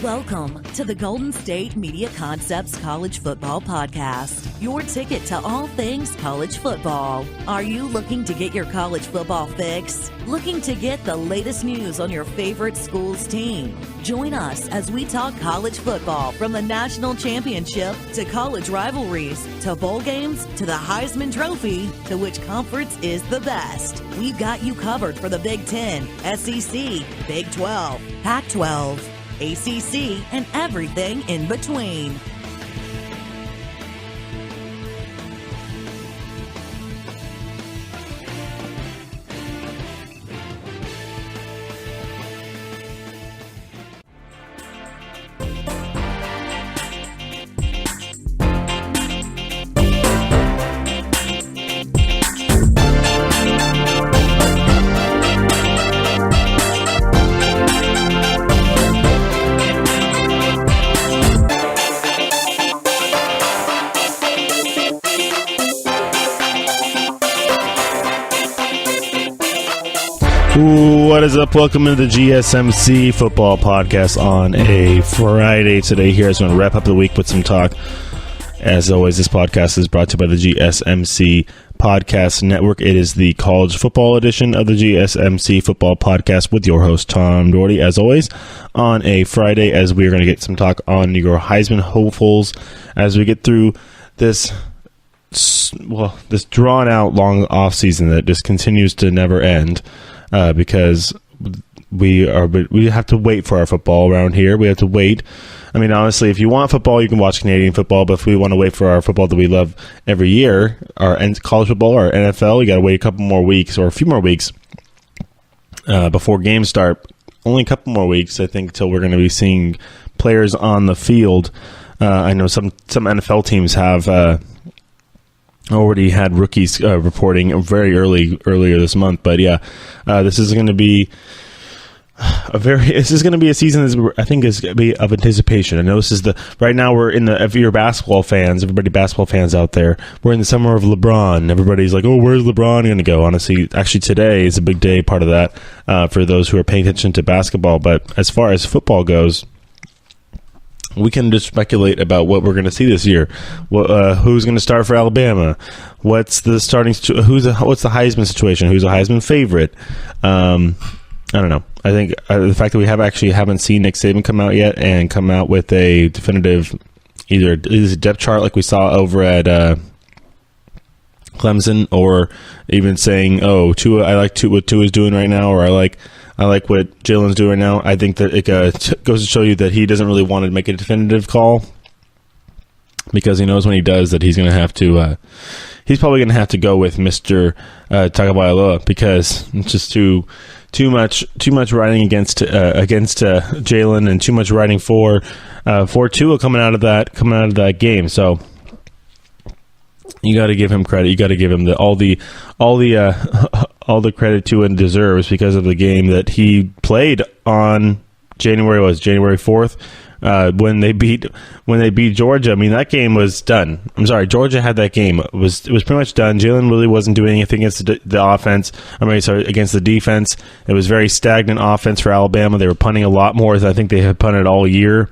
Welcome to the Golden State Media Concepts College Football Podcast, your ticket to all things college football. Are you looking to get your college football fix? Looking to get the latest news on your favorite school's team? Join us as we talk college football from the national championship to college rivalries to bowl games to the Heisman Trophy to which conference is the best. We've got you covered for the Big Ten, SEC, Big 12, Pac-12, ACC, and everything in between. What is up? Welcome to the GSMC Football Podcast on a Friday today. Here is going to wrap up the week with some talk. As always, this podcast is brought to you by the GSMC Podcast Network. It is the college football edition of the GSMC Football Podcast with your host, Tom Dougherty, as always, on a Friday, as we are going to get some talk on your Heisman hopefuls as we get through this drawn-out long off-season that just continues to never end. Because we have to wait for our football around here. We have to wait. I mean, honestly, if you want football, you can watch Canadian football. But if we want to wait for our football that we love every year, our college football or NFL, you got to wait a couple more weeks or a few more weeks before games start. Only a couple more weeks, I think, till we're going to be seeing players on the field. I know some NFL teams have already had rookies reporting very earlier this month, but yeah, this is going to be a season that I think is going to be of anticipation. I know this is right now we're in the, if you're basketball fans out there, we're in the summer of LeBron. Everybody's like, oh, where's LeBron going to go? Honestly, actually today is a big day, part of that for those who are paying attention to basketball. But as far as football goes, we can just speculate about what we're going to see this year. Who's going to start for Alabama? What's the what's the Heisman situation? Who's a Heisman favorite? I don't know. I think the fact that we haven't seen Nick Saban come out yet and come out with a definitive either depth chart like we saw over at Clemson, or even saying, "Oh, Tua, I like what Tua's doing right now," or I like what Jalen's doing now. I think that it goes to show you that he doesn't really want to make a definitive call, because he knows when he does that he's going to have to. He's probably going to have to go with Mr. Tagovailoa, because it's just too much riding against Jalen, and too much riding for Tua coming out of that game. So you got to give him credit. You got to give him all the credit Tua deserves, because of the game that he played on January 4th when they beat Georgia. I mean, that game was done. I'm sorry, Georgia had that game. It was pretty much done. Jalen really wasn't doing anything against the offense. Against the defense. It was very stagnant offense for Alabama. They were punting a lot more than I think they had punted all year.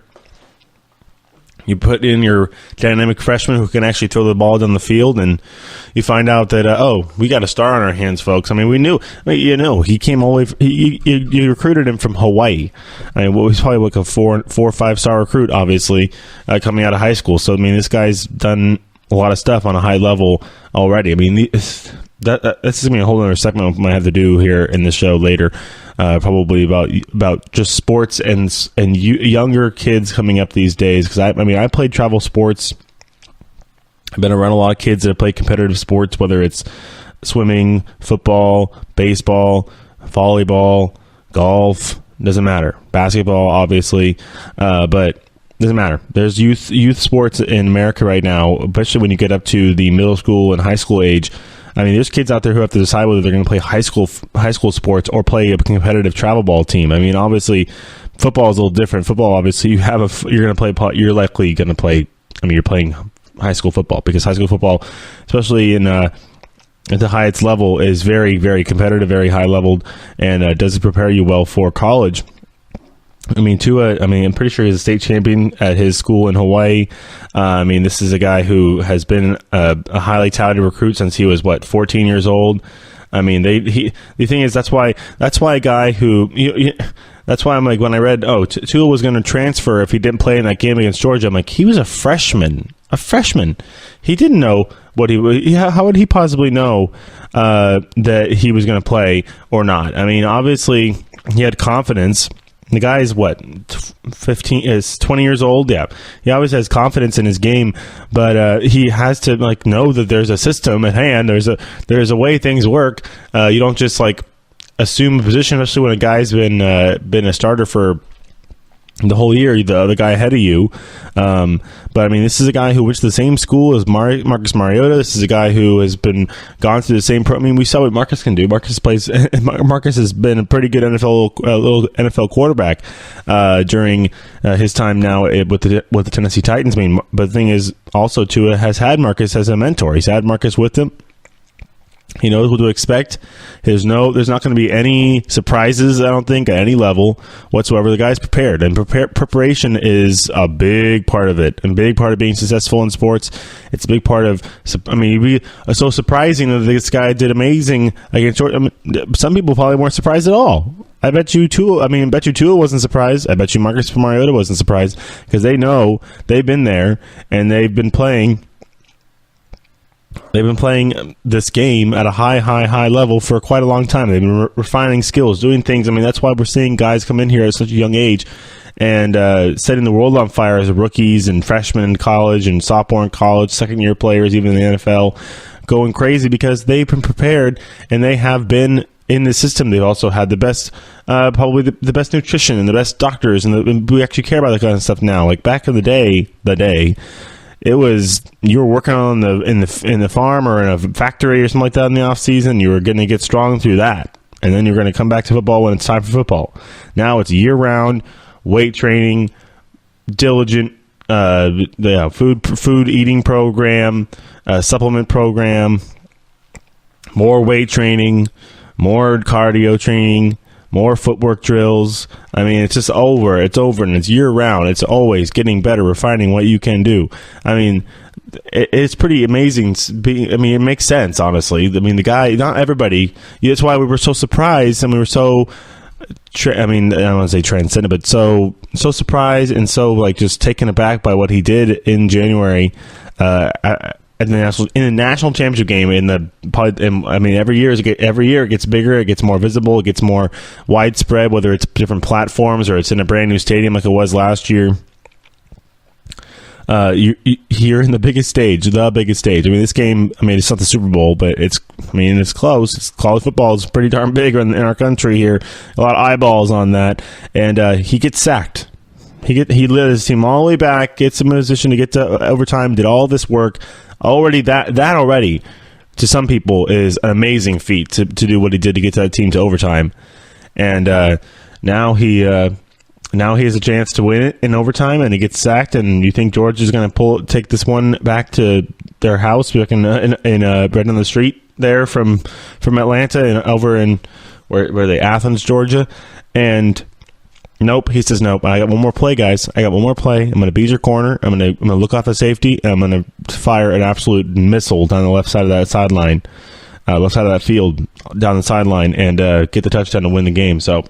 You put in your dynamic freshman who can actually throw the ball down the field, and you find out that, we got a star on our hands, folks. I mean, we knew. He came all the way. You recruited him from Hawaii. I mean, he's probably like a 4 or 5 star recruit, obviously, coming out of high school. So, I mean, this guy's done a lot of stuff on a high level already. I mean, this is going to be a whole other segment we might have to do here in the show later. Probably about just sports and younger kids coming up these days, because I played travel sports. I've been around a lot of kids that play competitive sports, whether it's swimming, football, baseball, volleyball, golf, doesn't matter. Basketball, obviously, but doesn't matter. There's youth sports in America right now, especially when you get up to the middle school and high school age. I mean, there's kids out there who have to decide whether they're going to play high school sports or play a competitive travel ball team. I mean, obviously, football is a little different. Football, obviously, you're likely going to play. I mean, you're playing high school football, because high school football, especially at the highest level, is very, very competitive, very high leveled, and doesn't prepare you well for college. I mean, Tua, I'm pretty sure he's a state champion at his school in Hawaii. This is a guy who has been a highly touted recruit since he was, 14 years old. The thing is, that's why a guy who, that's why I'm like, when I read, Tua was going to transfer if he didn't play in that game against Georgia, I'm like, he was a freshman. He didn't know how would he possibly know that he was going to play or not? Obviously, he had confidence. The guy is 20 years old. Yeah, he always has confidence in his game, but he has to know that there's a system at hand. There's a way things work. You don't just assume a position, especially when a guy's been a starter for the whole year, the other guy ahead of you. But this is a guy who went to the same school as Marcus Mariota. This is a guy who has gone through the same we saw what Marcus can do. Marcus has been a pretty good NFL quarterback during his time now with the Tennessee Titans. But the thing is, also Tua has had Marcus as a mentor. He's had Marcus with him. He knows what to expect. There's not going to be any surprises, I don't think, at any level whatsoever. The guy's prepared, and preparation is a big part of it, and a big part of being successful in sports. It's a big part of. It'd be so surprising that this guy did amazing against Georgia. Some people probably weren't surprised at all. I bet you Tua wasn't surprised. I bet you Marcus Mariota wasn't surprised, because they know they've been there and they've been playing. They've been playing this game at a high level for quite a long time. They've been refining skills, doing things. That's why we're seeing guys come in here at such a young age and setting the world on fire as rookies and freshmen in college and sophomore in college, second-year players, even in the NFL, going crazy because they've been prepared and they have been in the system. They've also had the best, probably the best nutrition and the best doctors, and we actually care about that kind of stuff now. Like back in the day, it was you were working on in the farm or in a factory or something like that in the off season. You were going to get strong through that, and then you're going to come back to football when it's time for football. Now it's year round, weight training, diligent food eating program, supplement program, more weight training, more cardio training, more footwork drills. It's just over. It's over, and it's year-round. It's always getting better, refining what you can do. It's pretty amazing. It makes sense, honestly. The guy, not everybody. That's why we were so surprised, and we were so, I don't want to say transcendent, but so surprised and so, just taken aback by what he did in January in the national championship game. Every year it gets bigger, it gets more visible, it gets more widespread, whether it's different platforms or it's in a brand new stadium like it was last year. You're in the biggest stage. This game, it's not the Super Bowl, but it's close. College football is pretty darn big in our country here. A lot of eyeballs on that, and he gets sacked. He led his team all the way back, gets him in a position to get to overtime, did all this work. Already that already to some people is an amazing feat to do what he did to get that team to overtime, and now he has a chance to win it in overtime, and he gets sacked. And you think Georgia's going to take this one back to their house, back in right on the street there from Atlanta and over in where they Athens, Georgia, and. Nope, he says nope. I got one more play, guys. I'm going to beat your corner. I'm going to look off the safety, and I'm going to fire an absolute missile down the left side of that sideline, left side of that field, down the sideline, and get the touchdown to win the game. So,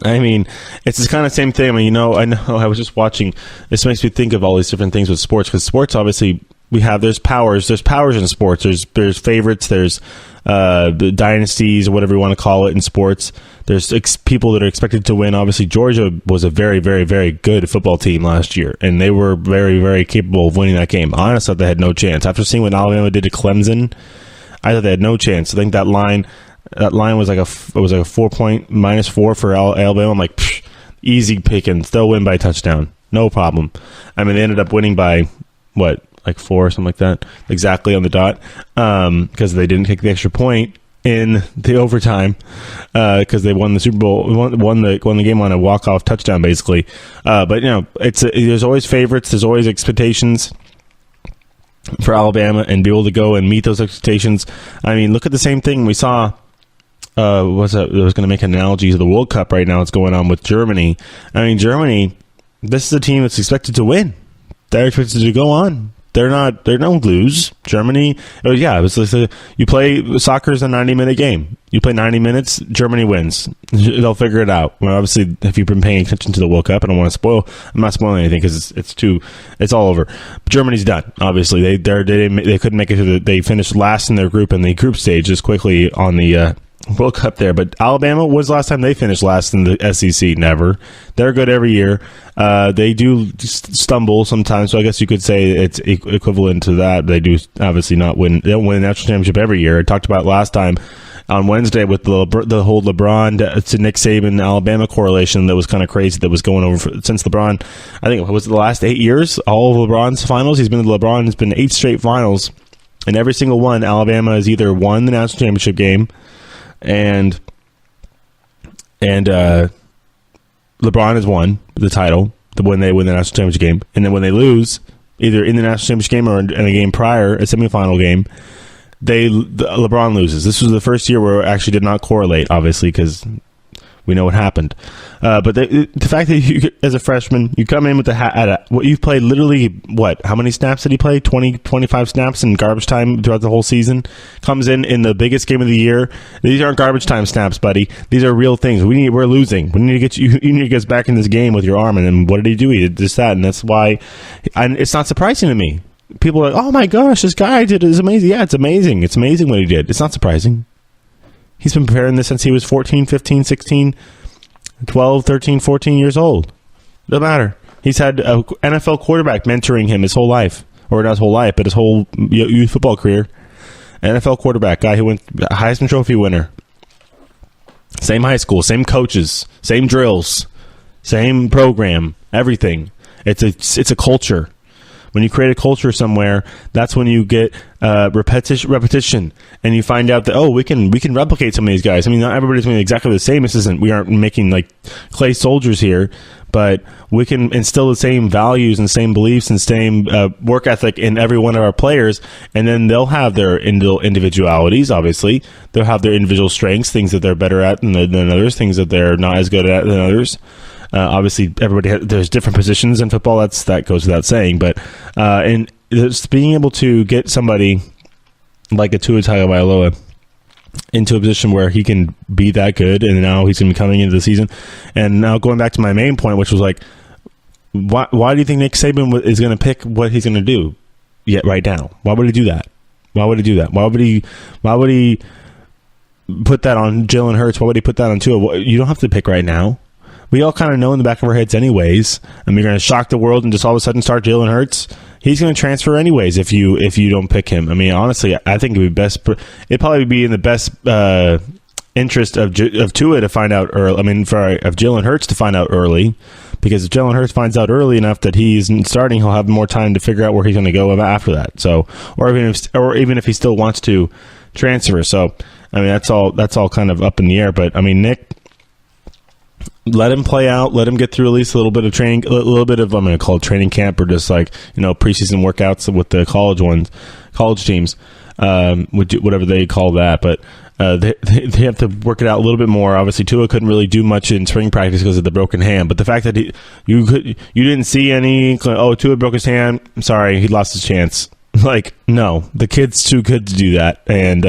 it's this kind of same thing. I know. I was just watching. This makes me think of all these different things with sports, because sports, obviously, there's powers. There's powers in sports. There's favorites. There's the dynasties, or whatever you want to call it in sports. There's people that are expected to win. Obviously, Georgia was a very, very, very good football team last year, and they were very, very capable of winning that game. I honestly thought they had no chance. After seeing what Alabama did to Clemson, I thought they had no chance. I think that line was like a 4-point -4 for Alabama. I'm like, easy pickings. They'll win by a touchdown, no problem. They ended up winning by what? Like 4 or something like that, exactly on the dot, because they didn't kick the extra point in the overtime, because they won the Super Bowl, won the game on a walk-off touchdown, basically. But there's always favorites, there's always expectations for Alabama, and be able to go and meet those expectations. Look at the same thing we saw was going to make an analogy to the World Cup right now. It's going on with Germany. I mean, Germany, this is a team that's expected to win. They're expected to go on. They don't lose. Germany, you play soccer's a 90-minute game. You play 90 minutes, Germany wins. They'll figure it out. Well, obviously, if you've been paying attention to the World Cup, I don't want to spoil. I'm not spoiling anything because it's all over. But Germany's done. Obviously, they couldn't make it to they finished last in their group in the group stage just quickly on the World Cup there. But Alabama was the last time they finished last in the SEC. Never. They're good every year. They do stumble sometimes, so I guess you could say it's equivalent to that. They do obviously not win. They don't win the national championship every year. I talked about it last time on Wednesday with the whole LeBron to Nick Saban Alabama correlation that was kind of crazy that was going over since LeBron. I think it was the last 8 years. All of LeBron's finals. LeBron has been 8 straight finals, and every single one Alabama has either won the national championship game, and LeBron has won the title when they win the national championship game. And then when they lose, either in the national championship game or in a game prior, a semifinal game, LeBron loses. This was the first year where it actually did not correlate, obviously, because we know what happened. But the fact that you, as a freshman, you come in with the hat, what you've played literally, how many snaps did he play? 20, 25 snaps in garbage time throughout the whole season. Comes in the biggest game of the year. These aren't garbage time snaps, buddy. These are real things. We're losing. We need to get you need to get us back in this game with your arm. And then what did he do? He did this, that, and that's why. And it's not surprising to me. People are like, oh my gosh, this guy did it. It's amazing. Yeah, it's amazing. It's amazing what he did. It's not surprising. He's been preparing this since he was 14, 15, 16, 12, 13, 14 years old. Doesn't matter. He's had an NFL quarterback mentoring him his whole life. Or not his whole life, but his whole youth football career. NFL quarterback, guy who went Heisman Trophy winner. Same high school, same coaches, same drills, same program, everything. It's a culture. When you create a culture somewhere, that's when you get repetition, and you find out that we can replicate some of these guys. I mean, not everybody's doing exactly the same. We aren't making like clay soldiers here, but we can instill the same values and same beliefs and same work ethic in every one of our players, and then they'll have their individualities. Obviously, they'll have their individual strengths, things that they're better at than others, things that they're not as good at than others. Obviously, there's different positions in football. That goes without saying. But and just being able to get somebody like a Tua Tagovailoa into a position where he can be that good, and now he's going to be coming into the season. And now going back to my main point, which was like, why do you think Nick Saban is going to pick what he's going to do right now? Why would he do that? Why would he do that? Why would he put that on Jalen Hurts? Why would he put that on Tua? You don't have to pick right now. We all kind of know in the back of our heads anyways. I mean, you're going to shock the world and just all of a sudden start Jalen Hurts. He's going to transfer anyways if you don't pick him. I mean, honestly, I think it'd probably be in the best interest of Tua to find out early. I mean, of Jalen Hurts to find out early, because if Jalen Hurts finds out early enough that he's starting, he'll have more time to figure out where he's going to go after that. So, or even if he still wants to transfer. So, I mean, that's all kind of up in the air. But I mean, Nick, let him play out. Let him get through at least a little bit of training, a little bit of, I'm going to call it training camp, or just like, preseason workouts with the college teams, whatever they call that. But they have to work it out a little bit more. Obviously, Tua couldn't really do much in spring practice because of the broken hand. But the fact that you didn't see any, Tua broke his hand, I'm sorry, he lost his chance. Like, no, the kid's too good to do that, and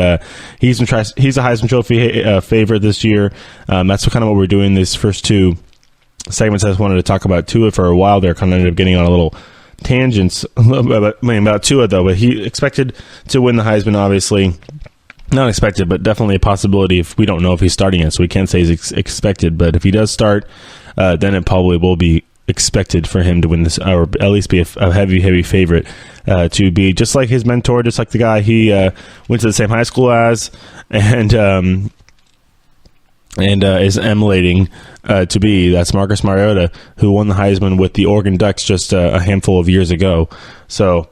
he's a Heisman Trophy favorite this year. That's kind of what we're doing these first two segments. I just wanted to talk about Tua for a while there. Kind of ended up getting on a little tangents about Tua, though. But he expected to win the Heisman, obviously. Not expected, but definitely a possibility. If we don't know if he's starting it, so we can't say he's expected. But if he does start, then it probably will be expected for him to win this, or at least be a heavy favorite to be just like his mentor, just like the guy he went to the same high school as, and is emulating to be. That's Marcus Mariota, who won the Heisman with the Oregon Ducks just a handful of years ago. So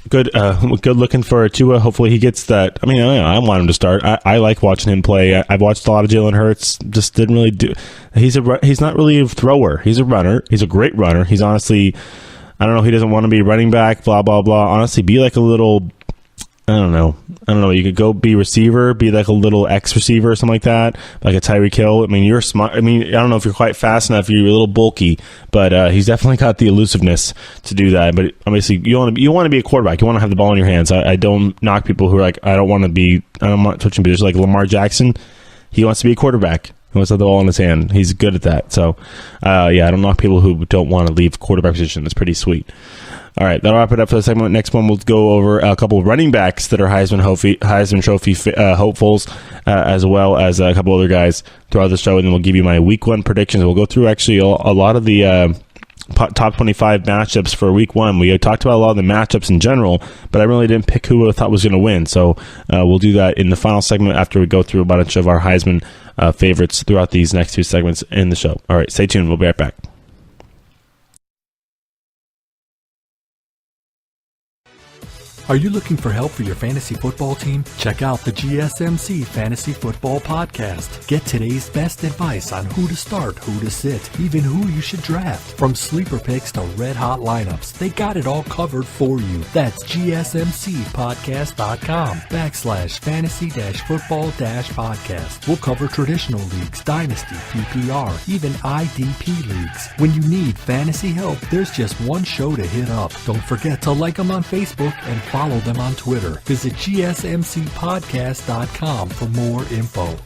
good looking for Tua. Hopefully he gets that. I mean, I want him to start. I like watching him play. I've watched a lot of Jalen Hurts. Just didn't really do. He's not really a thrower. He's a runner. He's a great runner. He's honestly, I don't know. He doesn't want to be running back. Blah blah blah. Honestly, be like a little don't know. You could go be receiver, be like a little X receiver or something like that, like a Tyreek Hill. I mean, you're smart. I mean, I don't know if you're quite fast enough. You're a little bulky, but he's definitely got the elusiveness to do that. But obviously, you want to be a quarterback. You want to have the ball in your hands. I don't knock people who are like, I don't want switching positions. Like Lamar Jackson, he wants to be a quarterback. He wants to have the ball in his hand. He's good at that. So, I don't knock people who don't want to leave quarterback position. That's pretty sweet. All right, that'll wrap it up for the segment. Next one, we'll go over a couple of running backs that are Heisman Trophy hopefuls, as well as a couple other guys throughout the show, and then we'll give you my Week 1 predictions. We'll go through actually a lot of the top 25 matchups for Week 1. We talked about a lot of the matchups in general, but I really didn't pick who I thought was going to win. So we'll do that in the final segment after we go through a bunch of our Heisman favorites throughout these next 2 segments in the show. All right, stay tuned. We'll be right back. Are you looking for help for your fantasy football team? Check out the GSMC Fantasy Football Podcast. Get today's best advice on who to start, who to sit, even who you should draft. From sleeper picks to red-hot lineups, they got it all covered for you. That's gsmcpodcast.com/fantasy-football-podcast. We'll cover traditional leagues, dynasty, PPR, even IDP leagues. When you need fantasy help, there's just one show to hit up. Don't forget to like them on Facebook and follow them on Twitter. Visit gsmcpodcast.com for more info.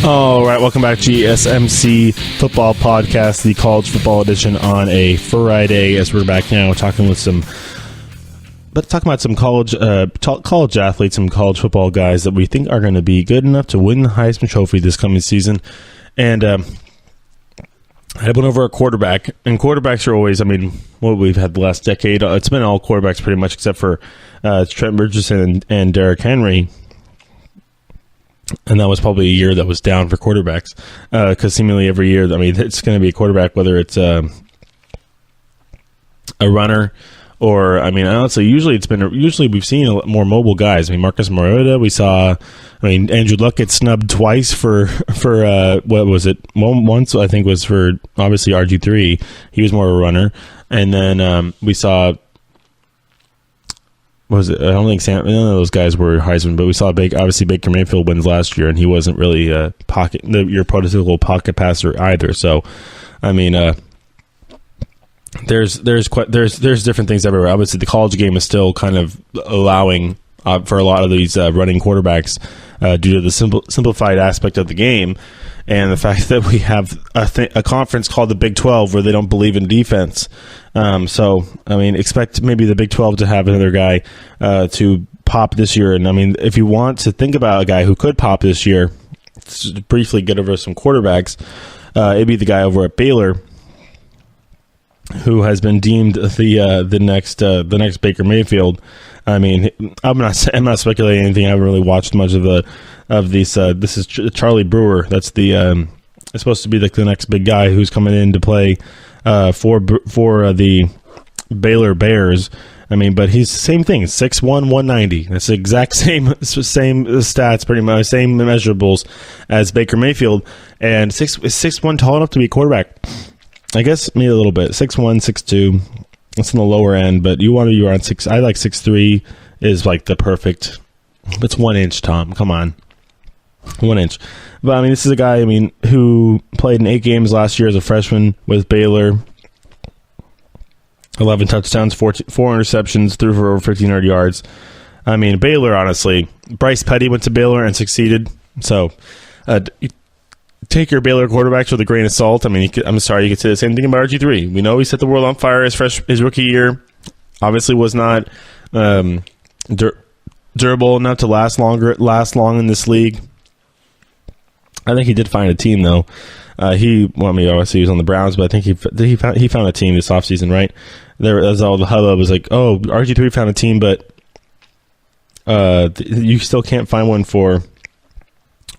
All right, welcome back to GSMC Football Podcast, the college football edition on a Friday. As we're back now, talking about some college athletes, some college football guys that we think are going to be good enough to win the Heisman Trophy this coming season. And I went over a quarterback, and quarterbacks are always, what we've had the last decade, it's been all quarterbacks pretty much, except for Trent Richardson and Derrick Henry. And that was probably a year that was down for quarterbacks, because seemingly every year, it's going to be a quarterback, whether it's a runner or, honestly, usually we've seen a lot more mobile guys. Marcus Mariota, we saw, Andrew Luck get snubbed twice for what was it? Once, I think, was for, obviously, RG3. He was more of a runner. And then we saw, what was it? I don't think none of those guys were Heisman, but we saw obviously Baker Mayfield wins last year, and he wasn't really your prototypical pocket passer either. So, there's different things everywhere. Obviously, the college game is still kind of allowing for a lot of these running quarterbacks due to the simplified aspect of the game, and the fact that we have a conference called the Big 12 where they don't believe in defense. Expect maybe the Big 12 to have another guy to pop this year. And, if you want to think about a guy who could pop this year, to briefly get over some quarterbacks, it'd be the guy over at Baylor, who has been deemed the next Baker Mayfield. I'm not speculating anything. I haven't really watched much of these. This is Charlie Brewer. That's it's supposed to be the next big guy who's coming in to play for the Baylor Bears. But he's the same thing. 6'1", 190. That's the exact same stats, pretty much same measurables as Baker Mayfield. And 6'1", tall enough to be a quarterback. I guess maybe a little bit. 6'1", 6'2". It's on the lower end, but you want to be around 6. I like 6'3" is like the perfect. It's 1 inch, Tom. Come on. 1 inch. But this is a guy, who played in 8 games last year as a freshman with Baylor. 11 touchdowns, 4 interceptions, threw for over 1,500 yards. Baylor, honestly. Bryce Petty went to Baylor and succeeded. So, take your Baylor quarterbacks with a grain of salt. I'm sorry, you could say the same thing about RG3. We know he set the world on fire his rookie year. Obviously was not durable enough to last long in this league. I think he did find a team, though. Obviously he was on the Browns, but I think he found a team this offseason, right? There was all the hubbub was like, oh, RG3 found a team, but you still can't find one for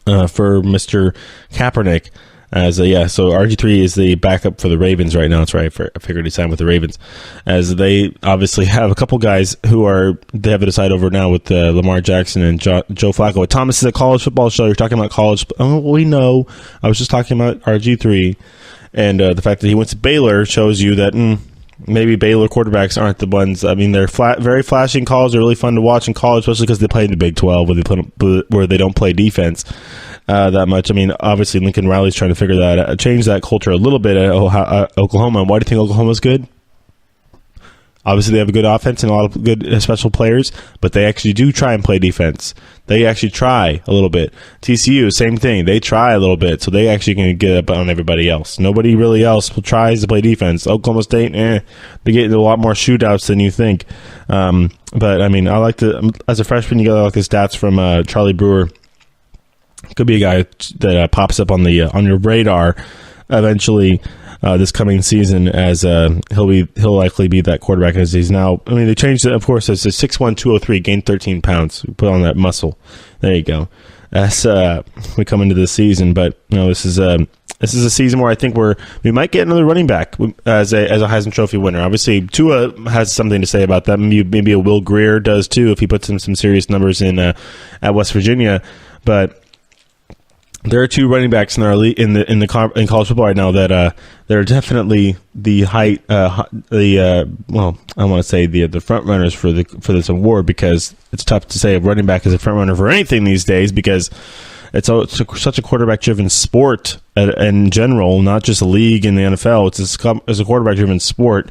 Mr. Kaepernick. So RG3 is the backup for the Ravens right now. That's right. I figured he signed with the Ravens, as they obviously have a couple guys they have to decide over now with Lamar Jackson and Joe Flacco. Thomas is a college football show. You're talking about college. Oh, we know. I was just talking about RG3, and the fact that he went to Baylor shows you that maybe Baylor quarterbacks aren't the ones. I mean, they're very flashy in college. They're really fun to watch in college, especially because they play in the Big 12 where they don't play defense that much. I mean, obviously Lincoln Riley's trying to figure that out, change that culture a little bit at Oklahoma. Why do you think Oklahoma's good? Obviously, they have a good offense and a lot of good special players, but they actually do try and play defense. They actually try a little bit. TCU, same thing. They try a little bit, so they actually can get up on everybody else. Nobody really else tries to play defense. Oklahoma State, they get a lot more shootouts than you think. But, I mean, as a freshman, you got to like the stats from Charlie Brewer. Could be a guy that pops up on your radar eventually this coming season, as he'll likely be that quarterback as he's now. I mean, they changed it, of course, as a 6'1", 203, gained 13 pounds, put on that muscle. There you go. As we come into this season, but this is a season where I think we might get another running back as a Heisman Trophy winner. Obviously, Tua has something to say about that. Maybe a Will Grier does too if he puts in some serious numbers in at West Virginia, but. There are two running backs in our league in college football right now that they're definitely the height. I want to say the front runners for this award, because it's tough to say a running back is a front runner for anything these days, because it's such a quarterback-driven sport in general, not just a league in the NFL. It's a quarterback-driven sport.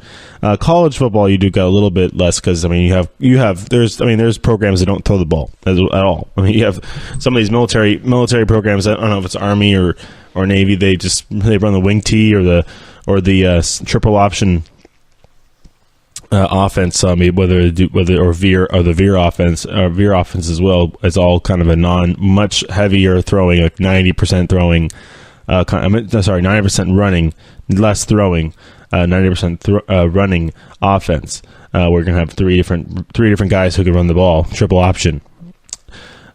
College football, you do got a little bit less, because I mean there's programs that don't throw the ball at all. I mean, you have some of these military programs. I don't know if it's Army or Navy. They run the wing T or the triple option offense. I mean, the veer offense as well, is all kind of a much heavier throwing, like 90% throwing. 90% running, less throwing. 90% running offense. We're gonna have three different guys who can run the ball, triple option.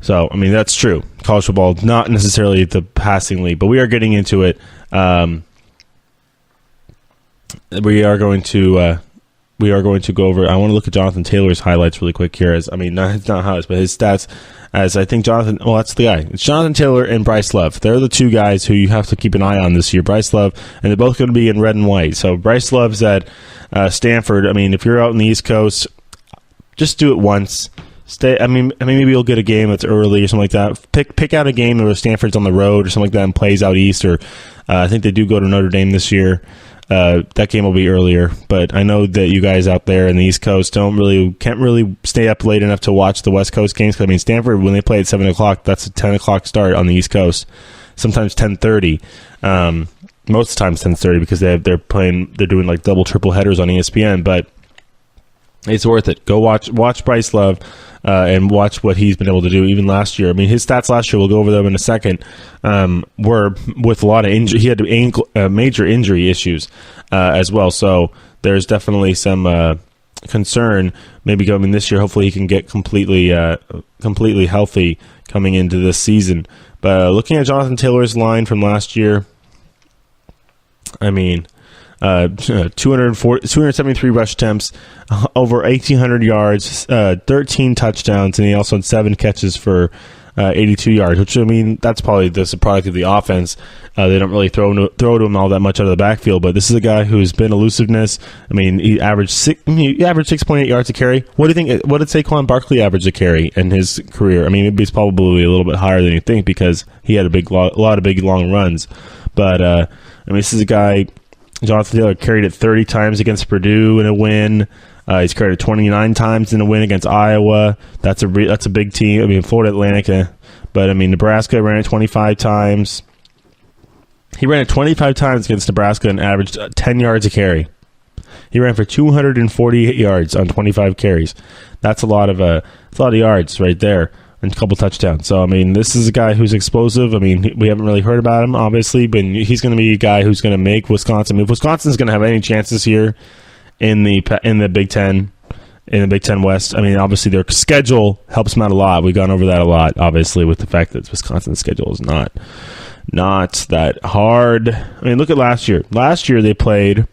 So I mean, that's true. College football, not necessarily the passing league, but we are getting into it. We are going to go over. I want to look at Jonathan Taylor's highlights really quick here. Not highlights, but his stats. As I think that's the guy. It's Jonathan Taylor and Bryce Love. They're the two guys who you have to keep an eye on this year. Bryce Love, and they're both going to be in red and white. So Bryce Love's at Stanford. I mean, if you're out in the East Coast, just do it once. Maybe you'll get a game that's early or something like that. Pick out a game where Stanford's on the road or something like that and plays out east. Or I think they do go to Notre Dame this year. That game will be earlier, but I know that you guys out there in the East Coast can't really stay up late enough to watch the West Coast games. Because Stanford, when they play at 7 o'clock, that's a 10 o'clock start on the East Coast. Sometimes 10:30. Most of the time 10:30, because they're doing like double triple headers on ESPN. But it's worth it. Go watch Bryce Love and watch what he's been able to do even last year. I mean, his stats last year, we'll go over them in a second, were with a lot of injury. He had major injury issues as well. So there's definitely some concern maybe coming this year. Hopefully he can get completely healthy coming into this season. But looking at Jonathan Taylor's line from last year, I mean, 273 rush attempts, over 1,800 yards, 13 touchdowns, and he also had 7 catches for 82 yards, which, I mean, that's probably just a product of the offense. They don't really throw to him all that much out of the backfield, but this is a guy who's been elusiveness. I mean, he averaged 6.8 yards a carry. What do you think? What did Saquon Barkley average a carry in his career? I mean, maybe it's probably a little bit higher than you think, because he had a lot of big long runs. But I mean, this is a guy. Jonathan Taylor carried it 30 times against Purdue in a win. He's carried it 29 times in a win against Iowa. That's a big team. I mean, Florida Atlantic, but I mean, Nebraska ran it 25 times. He ran it 25 times against Nebraska and averaged 10 yards a carry. He ran for 248 yards on 25 carries. That's a lot of yards right there. and a couple touchdowns. So, I mean, this is a guy who's explosive. I mean, we haven't really heard about him, obviously, but he's going to be a guy who's going to make Wisconsin. If Wisconsin's going to have any chances here in the Big Ten, in the Big Ten West, I mean, obviously their schedule helps them out a lot. We've gone over that a lot, obviously, with the fact that Wisconsin's schedule is not that hard. I mean, look at last year. Last year they did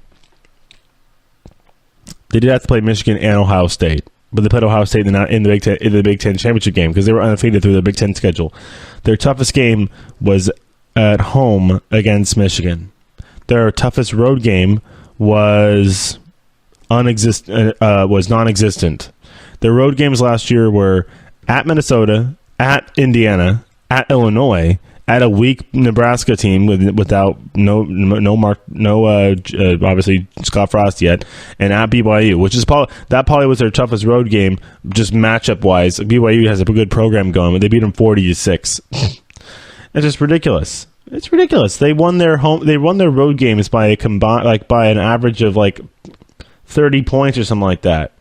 have to play Michigan and Ohio State. But they played Ohio State in the Big Ten championship game because they were undefeated through the Big Ten schedule. Their toughest game was at home against Michigan. Their toughest road game was non-existent. Their road games last year were at Minnesota, at Indiana, at Illinois, at a weak Nebraska team without obviously Scott Frost yet, and at BYU, which is probably was their toughest road game, just matchup wise. BYU has a good program going, but they beat them 40-6. It's just ridiculous. It's ridiculous. They won their road games by a combined by an average of 30 points or something like that.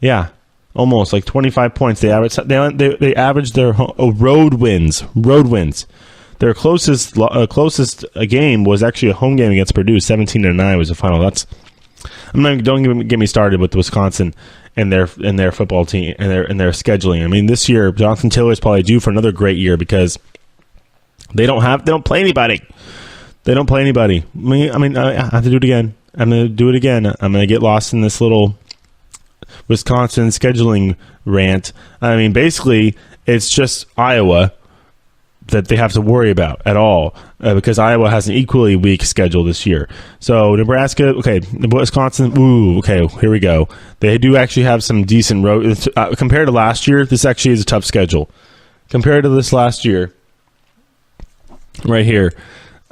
Yeah, almost 25 points. They averaged their road wins. Their closest game was actually a home game against Purdue. 17-9 was the final. Don't even get me started with Wisconsin and their football team and their scheduling. I mean, this year Jonathan Taylor's probably due for another great year because they don't play anybody. They don't play anybody. I mean, I have to do it again. I'm going to do it again. I'm going to get lost in this little Wisconsin scheduling rant. I mean, basically, it's just Iowa that they have to worry about at all because Iowa has an equally weak schedule this year. So Nebraska, okay, Wisconsin, okay, here we go. They do actually have some decent road. Compared to last year, this actually is a tough schedule. Compared to this last year, right here,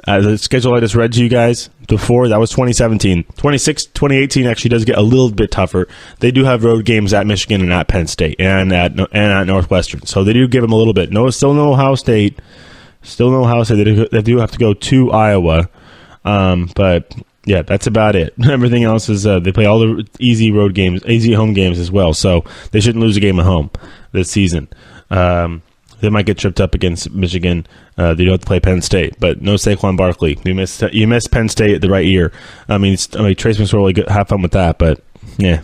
the schedule I just read to you guys before, that was 2017. 2018 actually does get a little bit tougher. They do have road games at Michigan and at Penn State and at Northwestern. So they do give them a little bit. Still no Ohio State. They do have to go to Iowa. But, yeah, that's about it. Everything else is they play all the easy road games, easy home games as well. So they shouldn't lose a game at home this season. They might get tripped up against Michigan. They don't have to play Penn State, but no Saquon Barkley. You missed Penn State the right year. I mean, Trace McSorley, have fun with that, but yeah,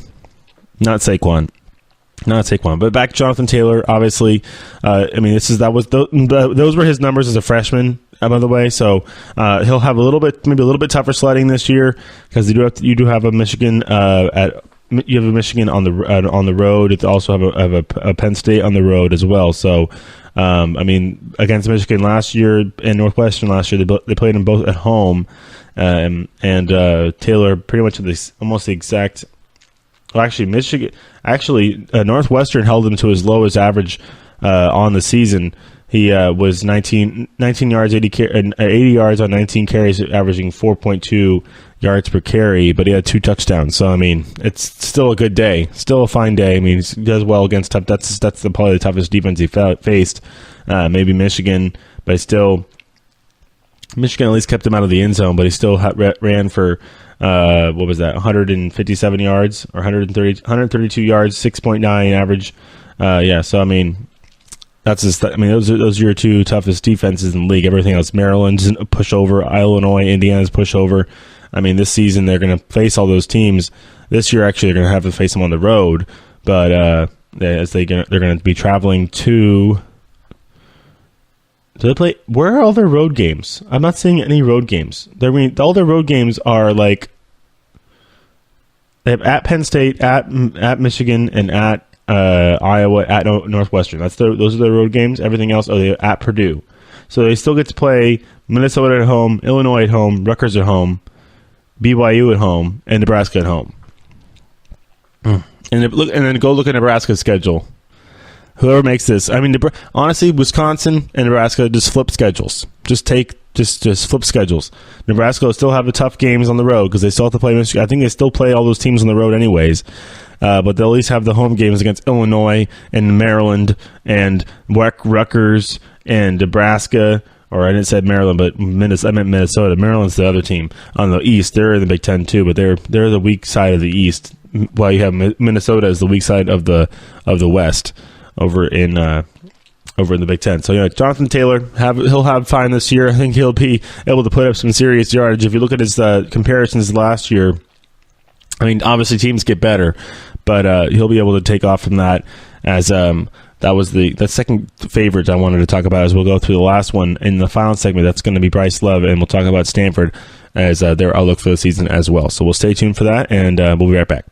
not Saquon. But back to Jonathan Taylor, obviously. I mean, those were his numbers as a freshman, by the way. So he'll have maybe a little bit tougher sledding this year because you do have a Michigan You have a Michigan on the road. It's also have a Penn State on the road as well. So, I mean, against Michigan last year and Northwestern last year, they played them both at home, and Taylor pretty much almost the exact. Well, Northwestern held him to his lowest average on the season. He was 19 yards, 80 yards on 19 carries, averaging 4.2 yards per carry, but he had 2 touchdowns. So, I mean, it's still a good day, still a fine day. I mean, he does well against tough. That's probably the toughest defense he faced. Maybe Michigan, but still, Michigan at least kept him out of the end zone, but he still ran for, 157 yards or 132 yards, 6.9 average. So, I mean, those are your 2 toughest defenses in the league. Everything else, Maryland's a pushover, Illinois, Indiana's pushover. I mean, this season they're going to face all those teams. This year, actually, they're going to have to face them on the road. But they're going to be traveling to. Do they play? Where are all their road games? I'm not seeing any road games. All their road games are they have at Penn State, at Michigan, and at Iowa, at Northwestern. Those are their road games. Everything else, they're at Purdue. So they still get to play Minnesota at home, Illinois at home, Rutgers at home, BYU at home, and Nebraska at home. And then go look at Nebraska's schedule. Whoever makes this, I mean, honestly, Wisconsin and Nebraska just flip schedules. Just flip schedules. Nebraska will still have the tough games on the road because they still have to play Michigan. I think they still play all those teams on the road anyways. But they'll at least have the home games against Illinois and Maryland and Rutgers and Nebraska. Or I didn't say Maryland, but I meant Minnesota. Maryland's the other team on the East. They're in the Big Ten too, but they're the weak side of the East. While you have Minnesota as the weak side of the West over in over in the Big Ten. So, Jonathan Taylor, he'll have fine this year. I think he'll be able to put up some serious yardage. If you look at his comparisons last year, I mean, obviously teams get better, but he'll be able to take off from that. As that was the second favorite I wanted to talk about. As we'll go through the last one in the final segment. That's going to be Bryce Love, and we'll talk about Stanford as their outlook for the season as well. So we'll stay tuned for that, and we'll be right back.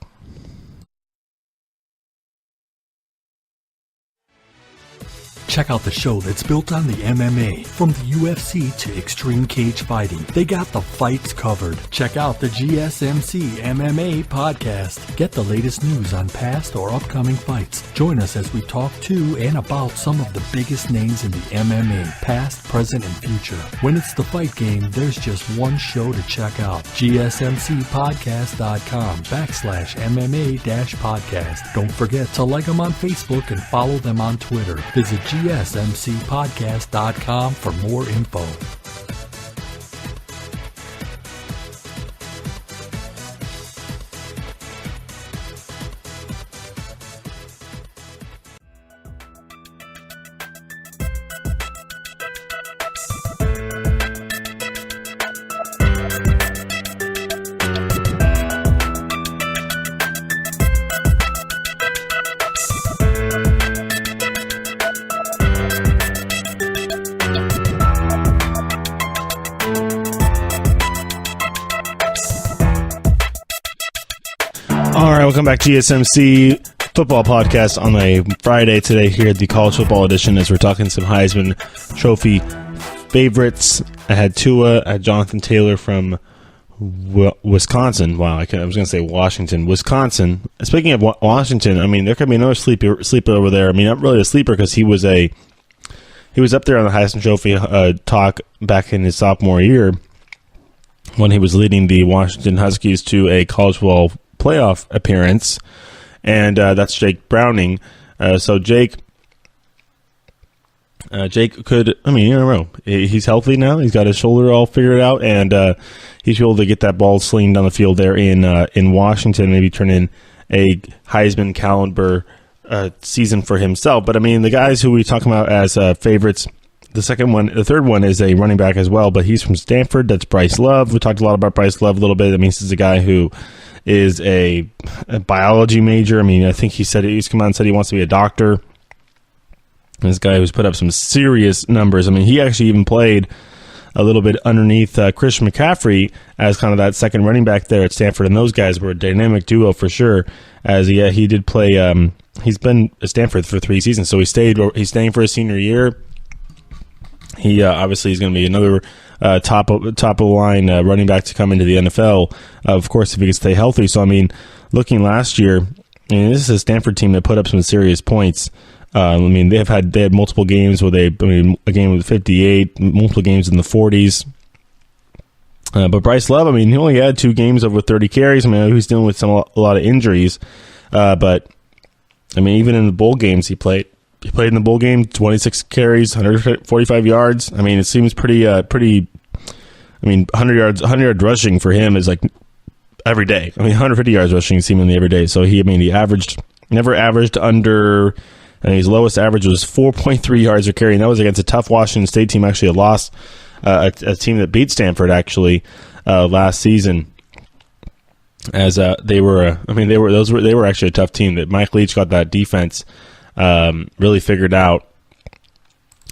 Check out the show that's built on the MMA. From the UFC to extreme cage fighting, they got the fights covered. Check out the GSMC MMA Podcast. Get the latest news on past or upcoming fights. Join us as we talk to and about some of the biggest names in the MMA, past, present, and future. When it's the fight game, there's just one show to check out. GSMCpodcast.com/MMA-podcast. Don't forget to like them on Facebook and follow them on Twitter. Visit GSMCpodcast.com for more info. Welcome back to GSMC Football Podcast on a Friday today here at the College Football Edition as we're talking some Heisman Trophy favorites. I had Tua, I had Jonathan Taylor from Wisconsin. Wow, I was going to say Washington. Wisconsin. Speaking of Washington, I mean, there could be another sleeper over there. I mean, not really a sleeper because he was up there on the Heisman Trophy talk back in his sophomore year when he was leading the Washington Huskies to a college football playoff appearance, and that's Jake Browning. So Jake could, I mean, I don't know. He's healthy now. He's got his shoulder all figured out, and he's able to get that ball slinging down the field there in Washington, maybe turn in a Heisman caliber season for himself. But I mean, the guys who we talk about as favorites, the third one is a running back as well, but he's from Stanford. That's Bryce Love. We talked a lot about Bryce Love a little bit. I mean, this is a guy who is a biology major. I mean, I think he's come out and said he wants to be a doctor. This guy who's put up some serious numbers. I mean, he actually even played a little bit underneath Christian McCaffrey as kind of that second running back there at Stanford, and those guys were a dynamic duo for sure. As he did play, he's been at Stanford for 3 seasons, so he's staying for his senior year. He obviously is going to be another top of the line running back to come into the NFL. Of course, if he can stay healthy. So I mean, looking last year, I mean, this is a Stanford team that put up some serious points. I mean, they had multiple games where a game with 58, multiple games in the 40s. But Bryce Love, I mean, he only had 2 games over 30 carries. I mean, he's dealing with a lot of injuries. But I mean, even in the bowl games, he played in the bowl game, 26 carries, 145 yards. I mean, it seems pretty. I mean, 100 yard rushing for him is like every day. I mean, 150 yards rushing seemingly every day. So he never averaged under. I think his lowest average was 4.3 yards per carry, and that was against a tough Washington State team. Actually, a loss, a team that beat Stanford actually last season. As they were actually a tough team. That Mike Leach got that defense really figured out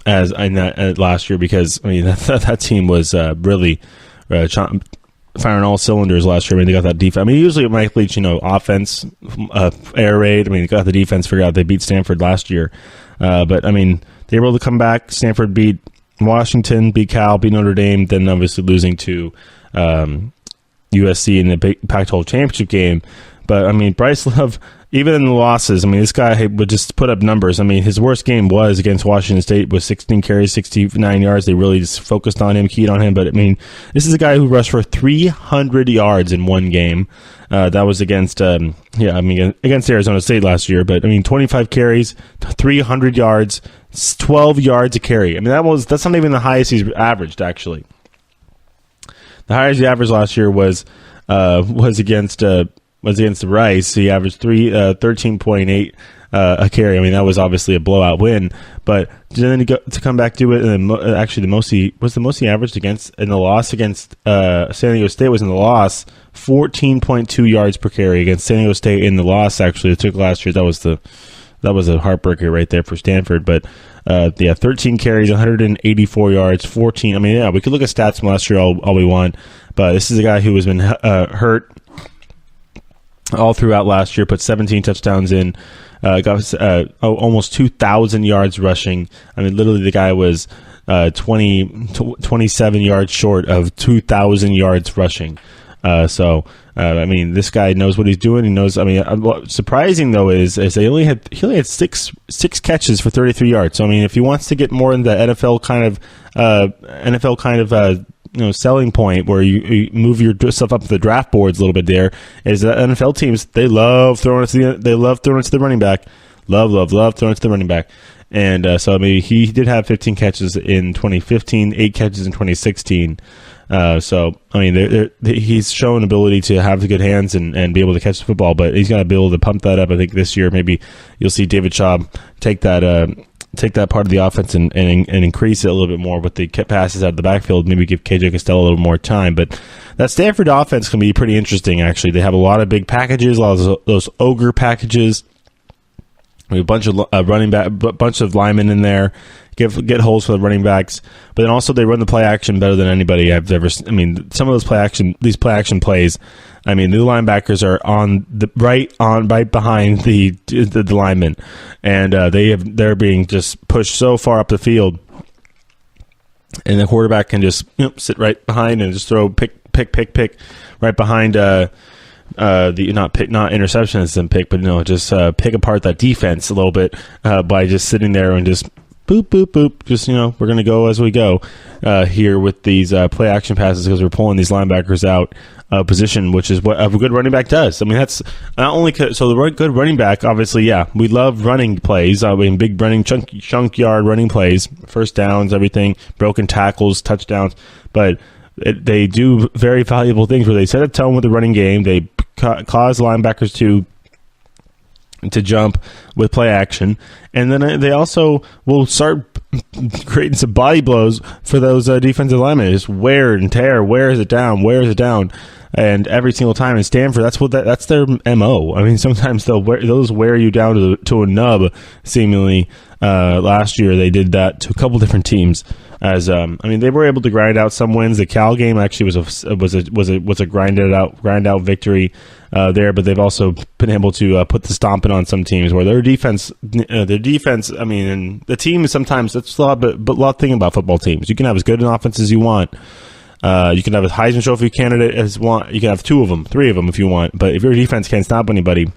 as in that last year, because I mean that team was really firing all cylinders last year. I mean, they got that defense. I mean, usually Mike Leach, offense, air raid. I mean, they got the defense figured out. They beat Stanford last year, but I mean, they were able to come back. Stanford beat Washington, beat Cal, beat Notre Dame, then obviously losing to USC in the Pac-12 championship game. But I mean, Bryce Love, even in the losses, I mean, this guy would just put up numbers. I mean, his worst game was against Washington State with 16 carries, 69 yards. They really just focused on him, keyed on him. But I mean, this is a guy who rushed for 300 yards in one game. That was against Arizona State last year. But I mean, 25 carries, 300 yards, 12 yards a carry. I mean, that's not even the highest he's averaged, actually. The highest he averaged last year was against Rice. He averaged 13.8 a carry. I mean, that was obviously a blowout win, but then to come back to it, and then actually the most he averaged in the loss against San Diego State was in the loss 14.2 yards per carry against San Diego State in the loss. Actually, it took last year. That was a heartbreaker right there for Stanford. But 13 carries, 184 yards, 14. I mean, yeah, we could look at stats from last year all we want, but this is a guy who has been hurt all throughout last year. Put 17 touchdowns in, got almost 2,000 yards rushing. I mean, literally the guy was 27 yards short of 2,000 yards rushing. I mean, this guy knows what he's doing. He knows. I mean, surprising though is he only had six catches for 33 yards. So I mean, if he wants to get more in the NFL kind of selling point where you move yourself up the draft boards a little bit, there is that NFL teams, they love throwing it to the running back. Love throwing it to the running back. And so I mean, he did have 15 catches in 2015, 8 catches in 2016. So I mean, he's shown ability to have the good hands and be able to catch the football, but he's got to be able to pump that up. I think this year maybe you'll see David Schaub take that part of the offense and increase it a little bit more with the passes out of the backfield. Maybe give KJ Costello a little more time. But that Stanford offense can be pretty interesting. Actually, they have a lot of big packages, a lot of those ogre packages. We have a bunch of bunch of linemen in there. Get holes for the running backs, but then also they run the play action better than anybody I've ever. I mean, some of those play action plays. I mean, the linebackers are right behind the linemen, and they're being just pushed so far up the field, and the quarterback can just sit right behind and just throw pick right behind. Not interception as in pick, but just pick apart that defense a little bit by just sitting there and just boop, boop, boop. Just, we're going to go as we go here with these play action passes because we're pulling these linebackers out of position, which is what a good running back does. I mean, that's not only so the good running back, obviously, yeah, we love running plays. I mean, big running, chunk yard running plays, first downs, everything, broken tackles, touchdowns, but they do very valuable things where they set a tone with the running game. They cause linebackers to jump with play action, and then they also will start creating some body blows for those defensive linemen. Just wear and tear, wears it down, and every single time in Stanford, that's their MO. I mean, sometimes those wear you down to a nub. Seemingly, last year they did that to a couple different teams. As I mean, they were able to grind out some wins. The Cal game actually was a grind out victory there, but they've also been able to put the stomping on some teams where their defense. I mean, and the team sometimes that's a lot thing about football teams. You can have as good an offense as you want. You can have a Heisman Trophy candidate as you want. You can have 2 of them, 3 of them if you want. But if your defense can't stop anybody,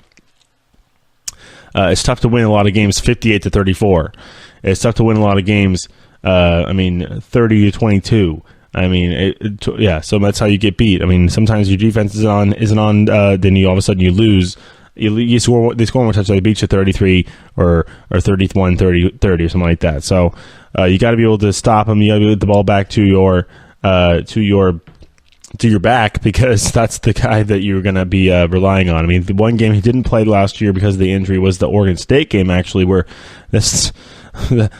it's tough to win a lot of games 58-34. It's tough to win a lot of games. 30-22. I mean, so that's how you get beat. I mean, sometimes your defense isn't on. Then you all of a sudden you lose. They score one touchdown, they beat you 33 or 31, 30 or something like that. So you got to be able to stop them. You got to get the ball back to your back, because that's the guy that you're going to be relying on. I mean, the one game he didn't play last year because of the injury was the Oregon State game, actually, where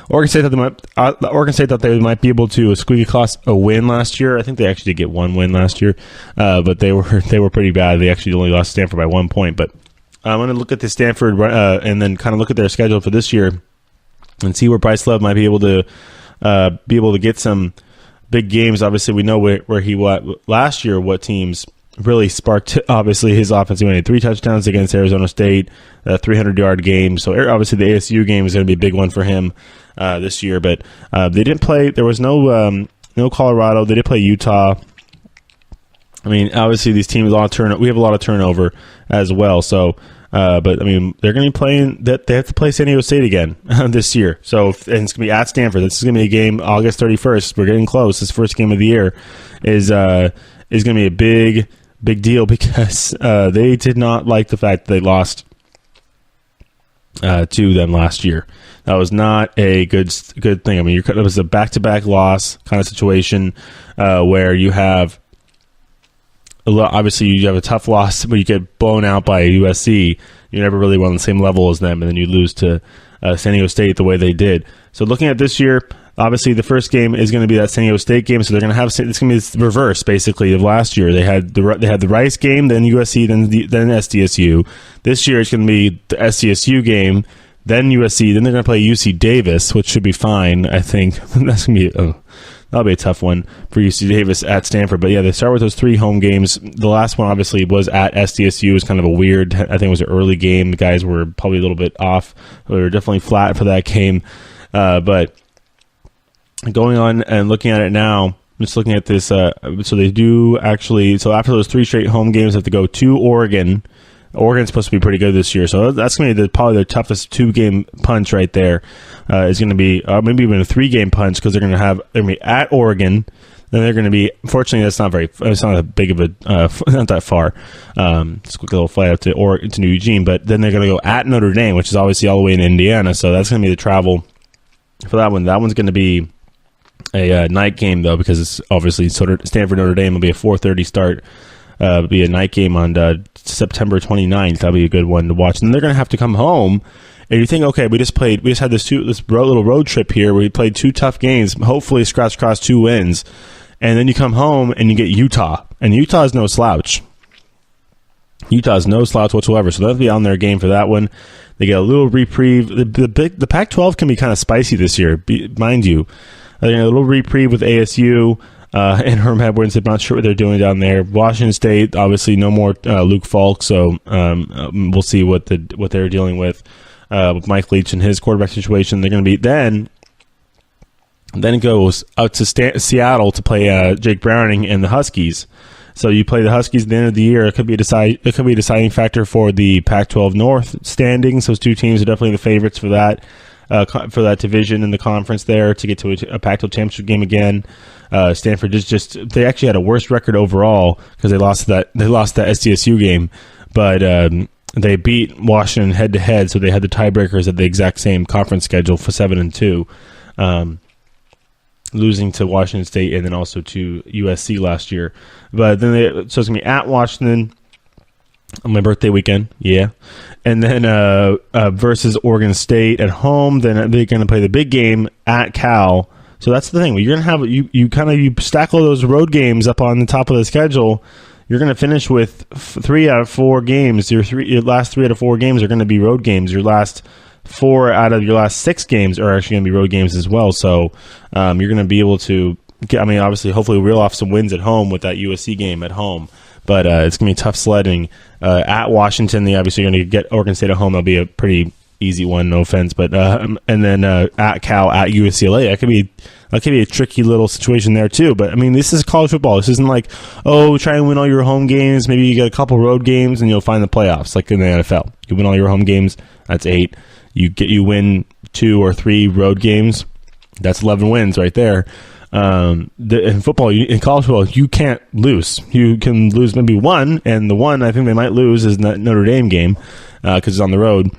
Oregon State thought they might be able to squeak across a win last year. I think they actually did get one win last year, but they were pretty bad. They actually only lost Stanford by 1 point. But I'm going to look at the Stanford and then kind of look at their schedule for this year and see where Bryce Love might be able to get some big games. Obviously, we know where he was last year. What teams really sparked, obviously, his offense. He had 3 touchdowns against Arizona State, a 300-yard game. So obviously the ASU game is going to be a big one for him this year. But they didn't play. There was no Colorado. They did play Utah. I mean, obviously these teams we have a lot of turnover as well. So, but I mean, they're going to be playing that. They have to play San Diego State again this year. So, and it's going to be at Stanford. This is going to be a game August 31st. We're getting close. This first game of the year is going to be a big deal because they did not like the fact that they lost to them last year. That was not a good thing. I mean, it was a back-to-back loss kind of situation where you have obviously you have a tough loss, but you get blown out by USC. You're never really on the same level as them, and then you lose to San Diego State the way they did. So looking at this year, obviously the first game is going to be that San Diego State game, so they're going to have it's going to be the reverse basically of last year. They had the Rice game, then USC, then SDSU. This year it's going to be the SDSU game, then USC, then they're going to play UC Davis, which should be fine. I think that's going to be that'll be a tough one for UC Davis at Stanford. But yeah, they start with those 3 home games. The last one obviously was at SDSU. It was kind of a weird, I think it was an early game. The guys were probably a little bit off. They were definitely flat for that game. But going on and looking at it now, just looking at this, so they do actually, so after those 3 straight home games, they have to go to Oregon. Oregon's supposed to be pretty good this year, so that's going to be probably their toughest 2-game punch right there. Is going to be maybe even a 3-game punch, because they're going to be at Oregon. Then they're going to be, fortunately, it's not that big of a, not that far. Just a quick little flight out to New Eugene, but then they're going to go at Notre Dame, which is obviously all the way in Indiana. So that's going to be the travel for that one. That one's going to be a night game though, because it's obviously Stanford Notre Dame will be a 4:30 start. It'll be a night game on September 29th. That'll be a good one to watch. And they're going to have to come home. And you think, okay, we just had this little road trip here where we played 2 tough games, hopefully scratch across 2 wins. And then you come home and you get Utah. And Utah is no slouch. Utah is no slouch whatsoever. So they'll be on their game for that one. They get a little reprieve. The Pac-12 can be kind of spicy this year, mind you. They get a little reprieve with ASU. And Herm Edwards, I'm not sure what they're doing down there. Washington State, obviously, no more Luke Falk, so we'll see what they're dealing with Mike Leach and his quarterback situation. They're going to be then it goes out to Seattle to play Jake Browning and the Huskies. So you play the Huskies at the end of the year. It could be a deciding factor for the Pac-12 North standings. Those 2 teams are definitely the favorites for that division in the conference there to get to a Pac-12 championship game again. Stanford they actually had a worse record overall because they lost that SDSU game, but they beat Washington head to head, so they had the tiebreakers at the exact same conference schedule for 7-2, losing to Washington State and then also to USC last year. But then so it's gonna be at Washington on my birthday weekend, yeah, and then versus Oregon State at home. Then they're gonna play the big game at Cal. So that's the thing. You're gonna have you stack all those road games up on the top of the schedule. You're gonna finish with 3 out of 4 games. Your last 3 out of 4 games are gonna be road games. Your last 4 out of your last 6 games are actually gonna be road games as well. So you're gonna be able to obviously, hopefully, reel off some wins at home with that USC game at home. But it's gonna be tough sledding at Washington. They obviously are gonna get Oregon State at home. That'll be a pretty easy one, no offense, but and then at Cal, at UCLA, that could be a tricky little situation there too. But I mean, this is college football. This isn't like, try and win all your home games. Maybe you get a couple road games and you'll find the playoffs, like in the NFL. You win all your home games, that's 8. You win 2 or 3 road games, that's 11 wins right there. In football, in college football, you can't lose. You can lose maybe 1, and the one I think they might lose is the Notre Dame game because it's on the road.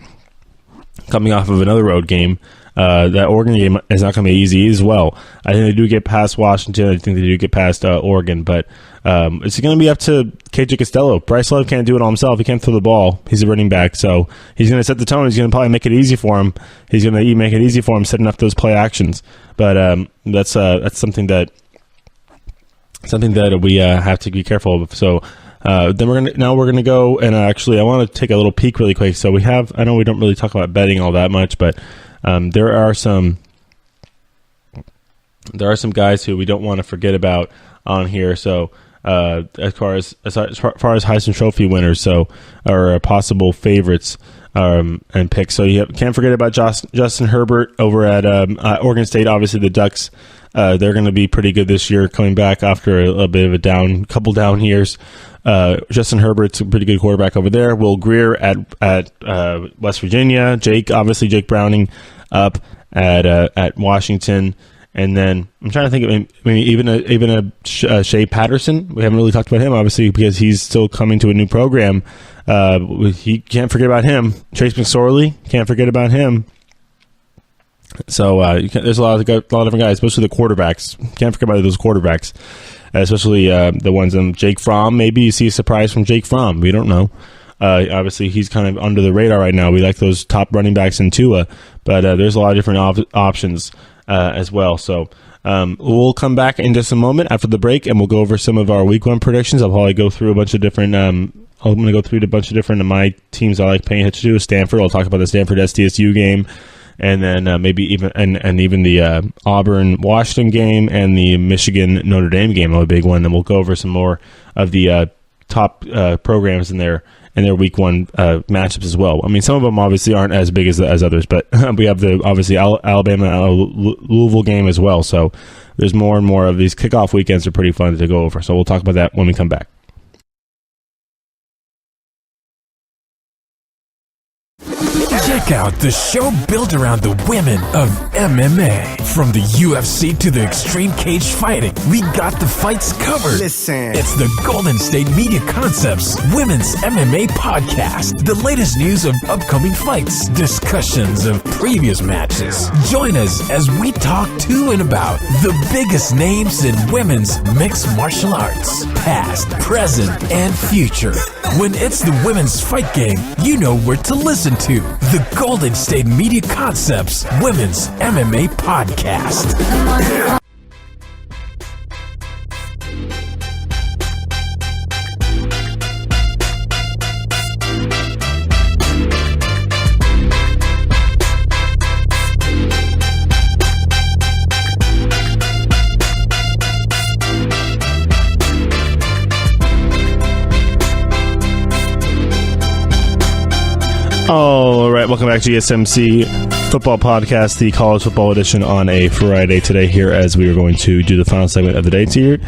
Coming off of another road game, that Oregon game is not going to be easy as well. I think they do get past Washington. I think they do get past Oregon, but it's going to be up to KJ Costello. Bryce Love can't do it all himself. He can't throw the ball. He's a running back, so he's going to set the tone. He's going to probably make it easy for him. He's going to make it easy for him setting up those play actions. But that's something that we have to be careful of. So. Then we're gonna go and actually I want to take a little peek really quick. So I know we don't really talk about betting all that much, but there are some guys who we don't want to forget about on here. So as far as Heisman Trophy winners, or possible favorites and picks. So you can't forget about Justin Herbert over at Oregon State. Obviously the Ducks. They're going to be pretty good this year, coming back after a bit of a couple down years. Justin Herbert's a pretty good quarterback over there. Will Greer at West Virginia. Jake Browning up at Washington, and then I'm trying to think of maybe even a Shea Patterson. We haven't really talked about him, obviously, because he's still coming to a new program. He can't forget about him. Trace McSorley, can't forget about him. So there's a lot of different guys, especially the quarterbacks. Can't forget about those quarterbacks. especially the ones on Jake Fromm. Maybe you see a surprise from Jake Fromm. We don't know. Obviously, he's kind of under the radar right now. We like those top running backs in Tua, but there's a lot of different options as well. So we'll come back in just a moment after the break, and we'll go over some of our week 1 predictions. I'll probably go through a bunch of different I'm going to go through a bunch of different of my teams I like paying attention to. Stanford. I'll talk about the Stanford SDSU game, and then maybe even and even the Auburn Washington game and the Michigan Notre Dame game. A big one. Then we'll go over some more of the top programs in their week 1 matchups as well. I mean, some of them obviously aren't as big as others, but we have the obviously Alabama and Louisville game as well. So there's more and more of these kickoff weekends are pretty fun to go over. So we'll talk about that when we come back. Check out the show built around the women of MMA. From the UFC to the extreme cage fighting, we got the fights covered. Listen. It's the Golden State Media Concepts Women's MMA Podcast. The latest news of upcoming fights, discussions of previous matches. Join us as we talk to and about the biggest names in women's mixed martial arts, past, present, and future. When it's the women's fight game, you know where to listen to. The Golden State Media Concepts Women's MMA Podcast. All right, welcome back to GSMC Football Podcast, the college football edition on a Friday today here as we are going to do the final segment of the day here.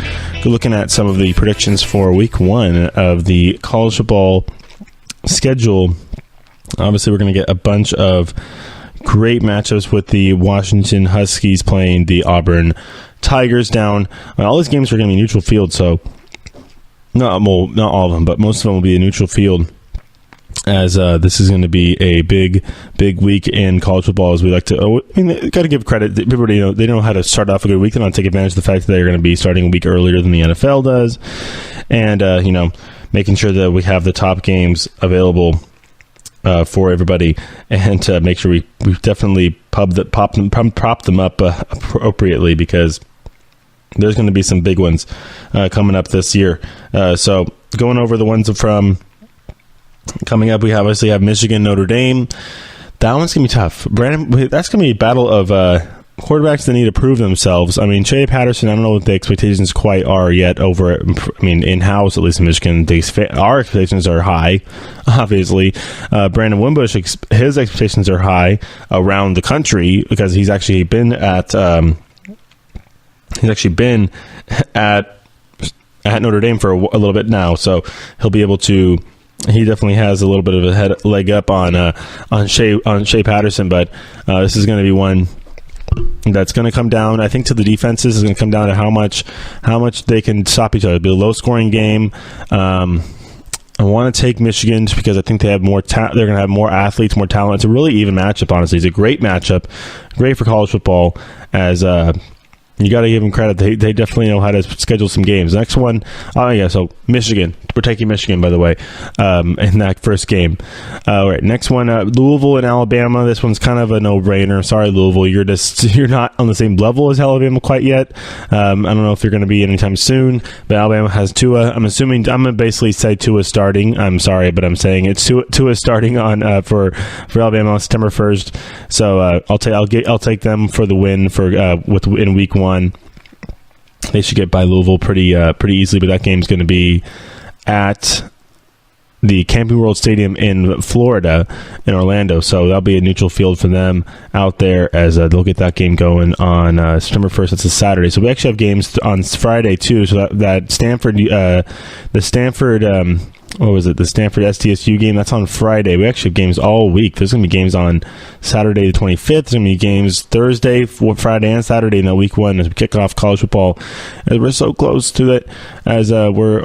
We're looking at some of the predictions for week 1 of the college football schedule. Obviously, we're going to get a bunch of great matchups with the Washington Huskies playing the Auburn Tigers down. All these games are going to be neutral field, so not all of them, but most of them will be a neutral field, as this is going to be a big week in college football, as we like to. Got to give credit. Everybody, they know how to start off a good week. They don't take advantage of the fact that they're going to be starting a week earlier than the NFL does, and making sure that we have the top games available for everybody, and to make sure we definitely prop them up appropriately, because there's going to be some big ones coming up this year. So going over the ones from coming up, we obviously have Michigan, Notre Dame. That one's going to be tough. Brandon, that's going to be a battle of quarterbacks that need to prove themselves. I mean, Shea Patterson, I don't know what the expectations quite are yet over, in-house, at least in Michigan. Our expectations are high, obviously. Brandon Wimbush, his expectations are high around the country, because he's actually been at Notre Dame for a little bit now, so he'll be able to. He definitely has a little bit of a leg up on Shea Patterson, but this is going to be one that's going to come down, I think, to the defenses. Is going to come down to how much they can stop each other. It'll be a low scoring game. I want to take Michigan just because I think they have more. They're going to have more athletes, more talent. It's a really even matchup. Honestly, it's a great matchup, great for college football. As you got to give them credit. They definitely know how to schedule some games. Next one, so Michigan. We're taking Michigan, by the way, in that first game. All right, next one, Louisville and Alabama. This one's kind of a no-brainer. Sorry, Louisville, you're not on the same level as Alabama quite yet. I don't know if you're going to be anytime soon, but Alabama has Tua. I'm going to basically say Tua starting. I'm sorry, but I'm saying it's Tua starting on for Alabama on September 1st. So I'll take them for the win in week 1. They should get by Louisville pretty easily, but that game's going to be at the Camping World Stadium in Florida, in Orlando. So that'll be a neutral field for them out there, as they'll get that game going on September 1st. That's a Saturday. So we actually have games on Friday too. So that Stanford, the Stanford what was it? The Stanford SDSU game. That's on Friday. We actually have games all week. There's going to be games on Saturday the 25th. There's going to be games Thursday, Friday, and Saturday in that week one as we kick off college football. And we're so close to it as we're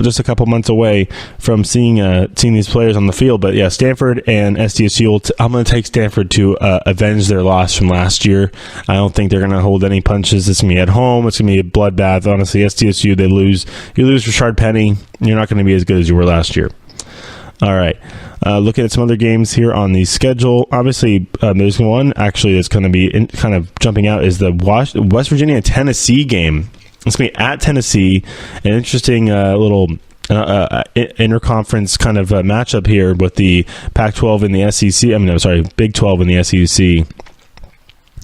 just a couple months away from seeing these players on the field. But yeah, Stanford and SDSU. I'm going to take Stanford to avenge their loss from last year. I don't think they're going to hold any punches. It's going to be at home. It's going to be a bloodbath. Honestly, SDSU, they lose. You lose Rashard Penny. You're not going to be as good as you were last year. All right. Looking at some other games here on the schedule. Obviously, there's one actually that's going to be kind of jumping out is the West Virginia-Tennessee game. It's going to be at Tennessee. An interesting little interconference kind of matchup here with the Pac-12 and the SEC. Big 12 and the SEC.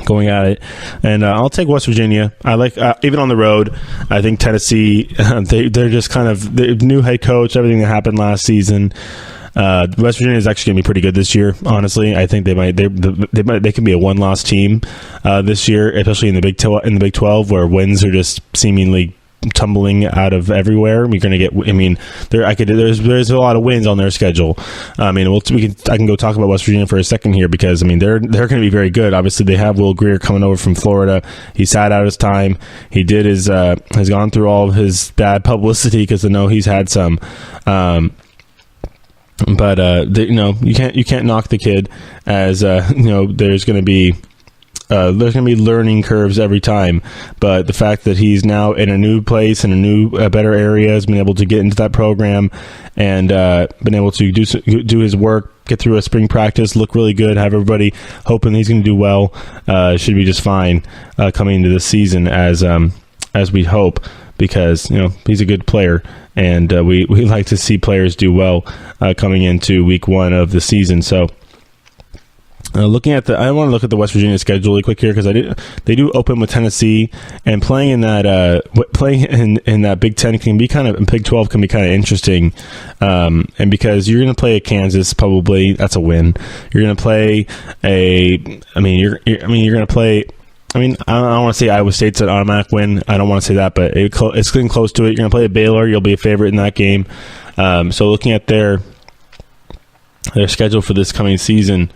Going at it, and I'll take West Virginia. I like even on the road. I think Tennessee. They're just kind of the new head coach. Everything that happened last season. West Virginia is actually going to be pretty good this year. Honestly, I think they can be a one-loss team this year, especially in the Big 12, where wins are just seemingly tumbling out of everywhere. We're going to get. There's a lot of wins on their schedule. I can go talk about West Virginia for a second here because they're going to be very good. Obviously, they have Will Grier coming over from Florida. He sat out his time. He did has gone through all of his bad publicity because I know he's had some. But you can't knock the kid as there's going to be. There's going to be learning curves every time, but the fact that he's now in a new place, in a new, better area, has been able to get into that program and been able to do his work, get through a spring practice, look really good, have everybody hoping he's going to do well, should be just fine coming into this season as we hope, because he's a good player, and we like to see players do well coming into week one of the season. So. I want to look at the West Virginia schedule really quick here because they do open with Tennessee, and playing in that in that Big 10 can be Big 12 can be kind of interesting, and because you're going to play a Kansas, probably that's a win. You're going to play you're going to play. I don't want to say Iowa State's an automatic win. I don't want to say that, but it's getting close to it. You're going to play a Baylor. You'll be a favorite in that game. So looking at their schedule for this coming season.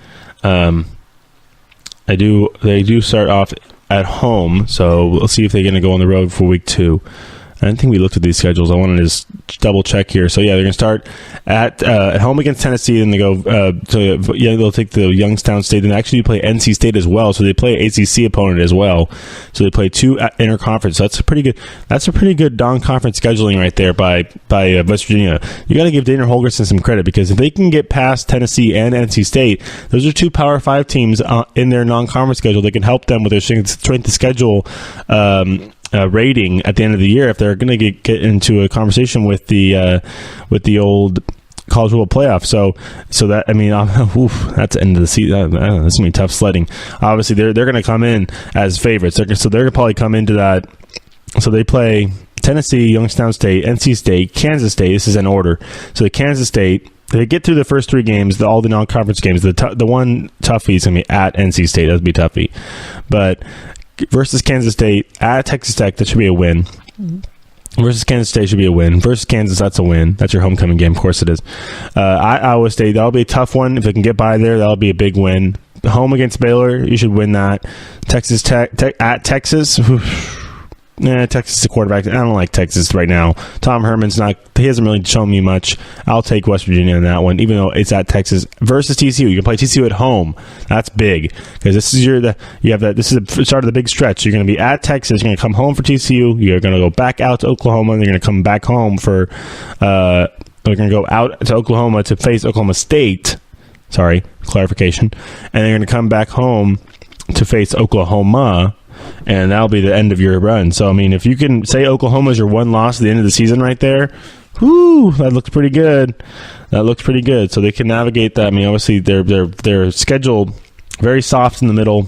They do start off at home, so we'll see if they're going to go on the road for week 2. I don't think we looked at these schedules. I want to just double check here. So yeah, they're going to start at home against Tennessee, then they go they'll take the Youngstown State, and actually play NC State as well. So they play an ACC opponent as well. So they play 2 interconference. So that's a pretty good non-conference scheduling right there by West Virginia. You got to give Dana Holgorsen some credit, because if they can get past Tennessee and NC State, those are 2 Power 5 teams in their non-conference schedule. They can help them with their strength of schedule. Rating at the end of the year if they're going to get into a conversation with the old college football playoff. So that that's the end of the season. That's going to be tough sledding. Obviously, they're going to come in as favorites. They're going to probably come into that. So they play Tennessee, Youngstown State, NC State, Kansas State. This is in order. So the Kansas State. They get through the first 3 games, all the non-conference games. The one toughie is going to be at NC State. That would be toughy, but. Versus Kansas State at Texas Tech, that should be a win. Versus Kansas State should be a win. Versus Kansas, that's a win. That's your homecoming game. Of course it is. At Iowa State, that'll be a tough one. If they can get by there, that'll be a big win. Home against Baylor, you should win that. Texas Tech at Texas. Texas is a quarterback. I don't like Texas right now. Tom Herman's he hasn't really shown me much. I'll take West Virginia in that one, even though it's at Texas. Versus TCU, you can play TCU at home. That's big, because this is this is the start of the big stretch. You're going to be at Texas. You're going to come home for TCU. You're going to go back out to Oklahoma. And you're going to come back home for. We're going to go out to Oklahoma to face Oklahoma State. Sorry, clarification. And they're going to come back home to face Oklahoma. And that'll be the end of your run. So, if you can say Oklahoma's your one loss at the end of the season right there, that looks pretty good. So they can navigate that. Obviously, their schedule very soft in the middle,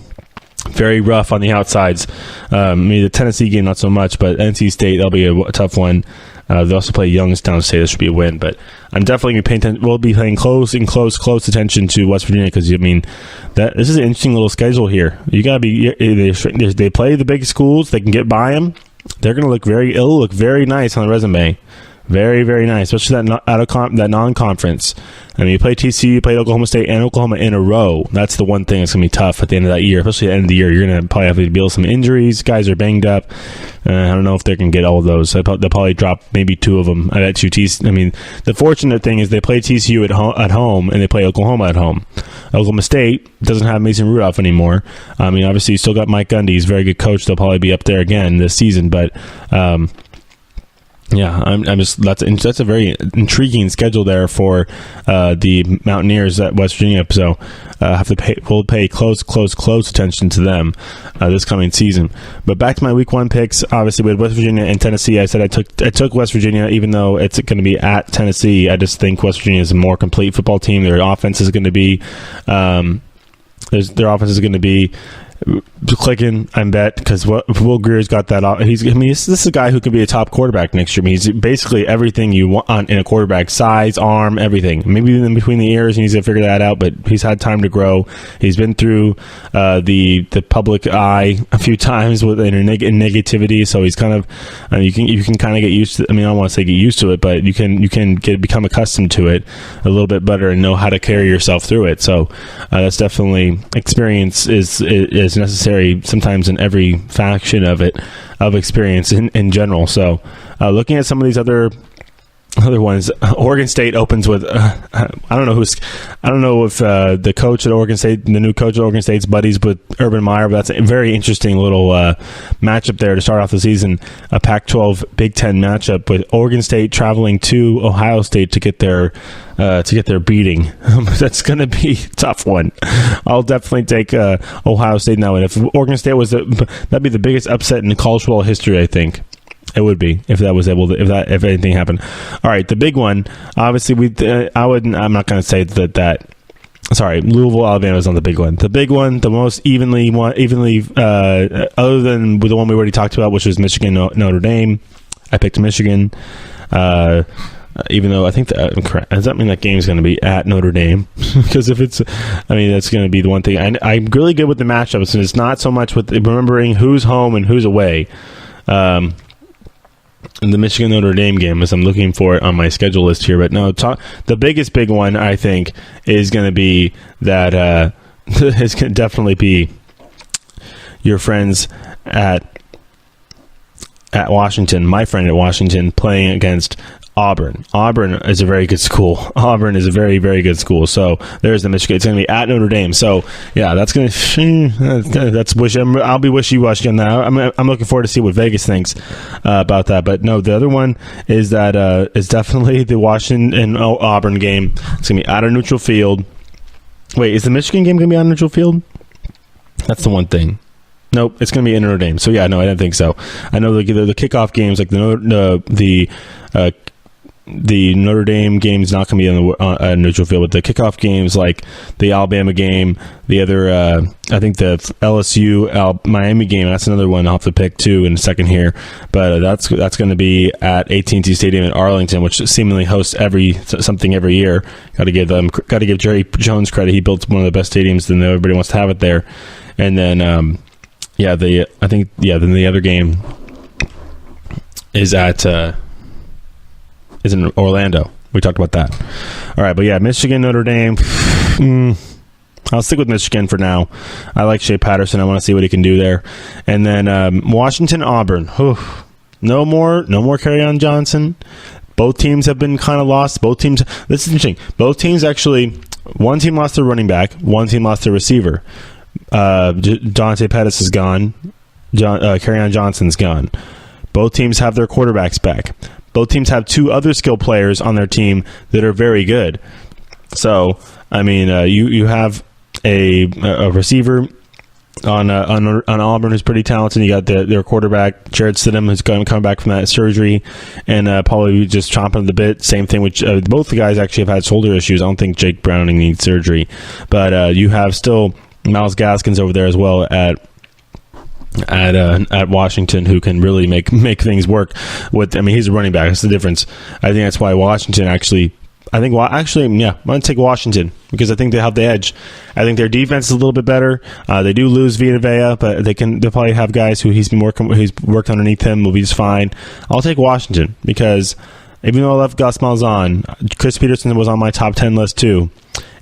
very rough on the outsides. The Tennessee game, not so much, but NC State, that'll be a tough one. They also play Youngstown State. This should be a win, but I'm definitely going to we'll be paying close attention to West Virginia, because this is an interesting little schedule here. You got to be. They play the big schools. They can get by them. It'll look very nice on the resume. Very, very nice, especially that non-conference. I mean, you play TCU, you play Oklahoma State, and Oklahoma in a row. That's the one thing that's going to be tough at the end of that year, especially at the end of the year. You're going to probably have to deal with some injuries. Guys are banged up. I don't know if they can get all of those. They'll probably drop maybe 2 of them. I bet you I mean, the fortunate thing is they play TCU at home, and they play Oklahoma at home. Oklahoma State doesn't have Mason Rudolph anymore. I mean, obviously, you still got Mike Gundy. He's a very good coach. They'll probably be up there again this season, but yeah, I'm just that's a very intriguing schedule there for the Mountaineers at West Virginia. So we'll pay close attention to them this coming season. But back to my Week 1 picks. Obviously, with West Virginia and Tennessee, I said I took West Virginia, even though it's going to be at Tennessee. I just think West Virginia is a more complete football team. Their offense is going to be clicking, I bet, because Will Greer's got that. This is a guy who could be a top quarterback next year. I mean, he's basically everything you want in a quarterback: size, arm, everything. Maybe in between the ears, he needs to figure that out. But he's had time to grow. He's been through the public eye a few times with negativity. So he's kind of you can kind of get used to. I mean, I don't want to say get used to it, but you can become accustomed to it a little bit better and know how to carry yourself through it. So that's definitely experience is necessary sometimes in every faction of experience in general. So looking at some of these other ones, Oregon State opens with I don't know if the coach at Oregon State, the new coach at Oregon State's buddies with Urban Meyer, but that's a very interesting little matchup there to start off the season. A Pac-12 Big Ten matchup with Oregon State traveling to Ohio State to get their beating. That's going to be a tough one. I'll definitely take Ohio State now. And if Oregon State that'd be the biggest upset in college football history, I think. It would be if if anything happened. All right, the big one. Obviously, I'm not going to say that. Sorry, Louisville, Alabama is not the big one. The big one, the most evenly, other than the one we already talked about, which was Michigan, Notre Dame. I picked Michigan. Even though I think does that mean that game is going to be at Notre Dame? Because if it's, that's going to be the one thing. I'm really good with the matchups, and it's not so much with remembering who's home and who's away. In the Michigan Notre Dame game, as I'm looking for it on my schedule list here, but no, the big one I think is going to be that it's going to definitely be your friends at Washington, my friend at Washington, playing against Auburn. Auburn is a very good school. Auburn is a very, very good school. So there's the Michigan. It's going to be at Notre Dame. So yeah, I'll be wishy-washy on that. I'm looking forward to see what Vegas thinks about that. But no, the other one is that is definitely the Washington and Auburn game. It's going to be at a neutral field. Wait, is the Michigan game going to be on a neutral field? That's the one thing. Nope, it's going to be in Notre Dame. So yeah, no, I didn't think so. I know the kickoff games, like the Notre Dame game is not going to be on the neutral field, but the kickoff games like the Alabama game, the other, I think the LSU Miami game, that's another one I'll have to pick too in a second here. But that's going to be at AT&T Stadium in Arlington, which seemingly hosts something every year. Got to give Jerry Jones credit. He built one of the best stadiums, and everybody wants to have it there. And then then the other game is is in Orlando. We talked about that. All right, but yeah, Michigan, Notre Dame. I'll stick with Michigan for now. I like Shea Patterson. I want to see what he can do there. And then Washington, Auburn. No more Kerryon Johnson. Both teams have been kind of lost. This is interesting. Both teams actually, one team lost their running back, one team lost their receiver. Dante Pettis is gone. Kerryon Johnson's gone. Both teams have their quarterbacks back. Both teams have two other skill players on their team that are very good. So, you have a receiver on Auburn who's pretty talented. You got their quarterback, Jared Stidham, who's going to come back from that surgery and probably just chomping at the bit. Same thing with both the guys actually have had shoulder issues. I don't think Jake Browning needs surgery. But you have still Myles Gaskins over there as well at Washington, who can really make things work he's a running back. That's the difference. I think that's why Washington I'm going to take Washington because I think they have the edge. I think their defense is a little bit better. They do lose Vita Vea, but they'll probably have guys who's worked underneath him will be just fine. I'll take Washington because Even though I love Gus Malzahn, Chris Peterson was on my top 10 list too.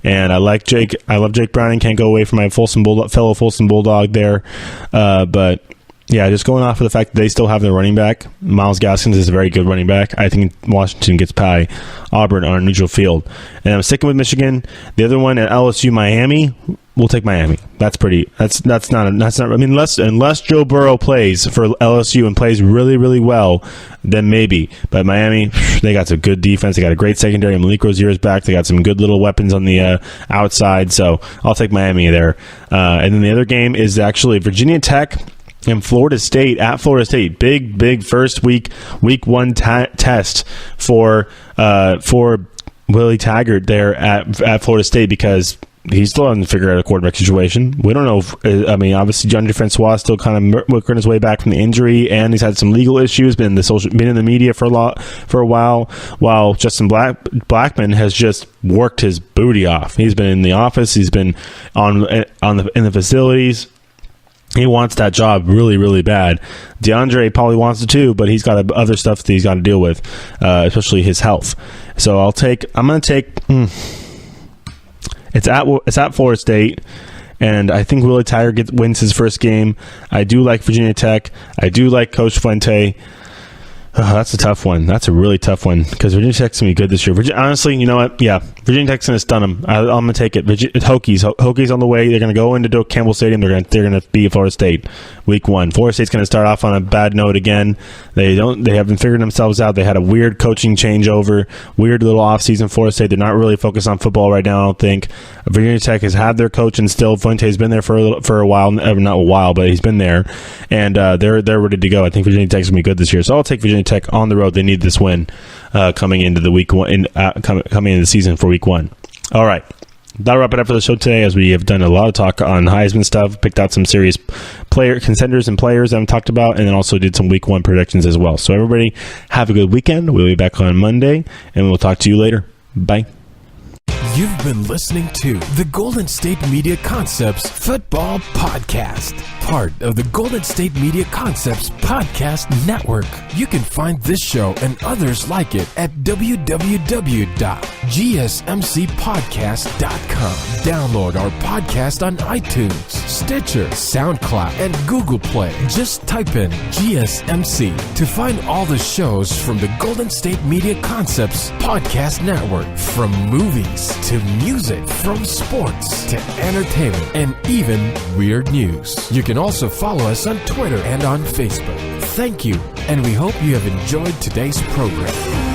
And I like Jake. I love Jake Browning. Can't go away from my fellow Folsom Bulldog there. But yeah, just going off of the fact that they still have their running back. Myles Gaskins is a very good running back. I think Washington gets by Auburn on a neutral field. And I'm sticking with Michigan. The other one at LSU, Miami. We'll take Miami. That's not. I mean, unless Joe Burrow plays for LSU and plays really, really well, then maybe. But Miami, they got some good defense. They got a great secondary. Malik Rozier is back. They got some good little weapons on the outside. So I'll take Miami there. And then the other game is actually Virginia Tech and Florida State at Florida State. Big first week 1 test for Willie Taggart there at Florida State, because he still hasn't figured out a quarterback situation. We don't know obviously John Francois still kind of working his way back from the injury, and he's had some legal issues, been in the media for a while Justin Blackman has just worked his booty off. He's been in the office, he's been in the facilities. He wants that job really, really bad. DeAndre probably wants it too, but he's got other stuff that he's got to deal with, especially his health. So I'm going to take. It's at Florida State, and I think Willie Taggart wins his first game. I do like Virginia Tech. I do like Coach Fuente. That's a tough one. That's a really tough one, because Virginia Tech's going to be good this year. Honestly, you know what? Yeah, Virginia Tech's going to stun them. I'm going to take it. Hokies on the way. They're going to go into Doak Campbell Stadium. They're going to beat Florida State week 1. Florida State's going to start off on a bad note again. They haven't figured themselves out. They had a weird coaching changeover, weird little offseason. Florida State, they're not really focused on football right now, I don't think. Virginia Tech has had their coach, and still Fuente's been there for a while. Not a while, but he's been there, and they're ready to go. I think Virginia Tech's going to be good this year, so I'll take Virginia Tech on the road. They need this win coming into the week 1, coming into the season for week 1. All right, that'll wrap it up for the show today, as we have done a lot of talk on Heisman stuff, picked out some serious player contenders and players that I've talked about, and then also did some week 1 predictions as well. So everybody, have a good weekend. We'll be back on Monday, and we'll talk to you later. Bye. You've been listening to the Golden State Media Concepts Football Podcast, part of the Golden State Media Concepts Podcast Network. You can find this show and others like it at www.gsmcpodcast.com. Download our podcast on iTunes, Stitcher, SoundCloud, and Google Play. Just type in GSMC to find all the shows from the Golden State Media Concepts Podcast Network, from movies to music, from sports to entertainment, and even weird news. You can also follow us on Twitter and on Facebook. Thank you, and we hope you have enjoyed today's program.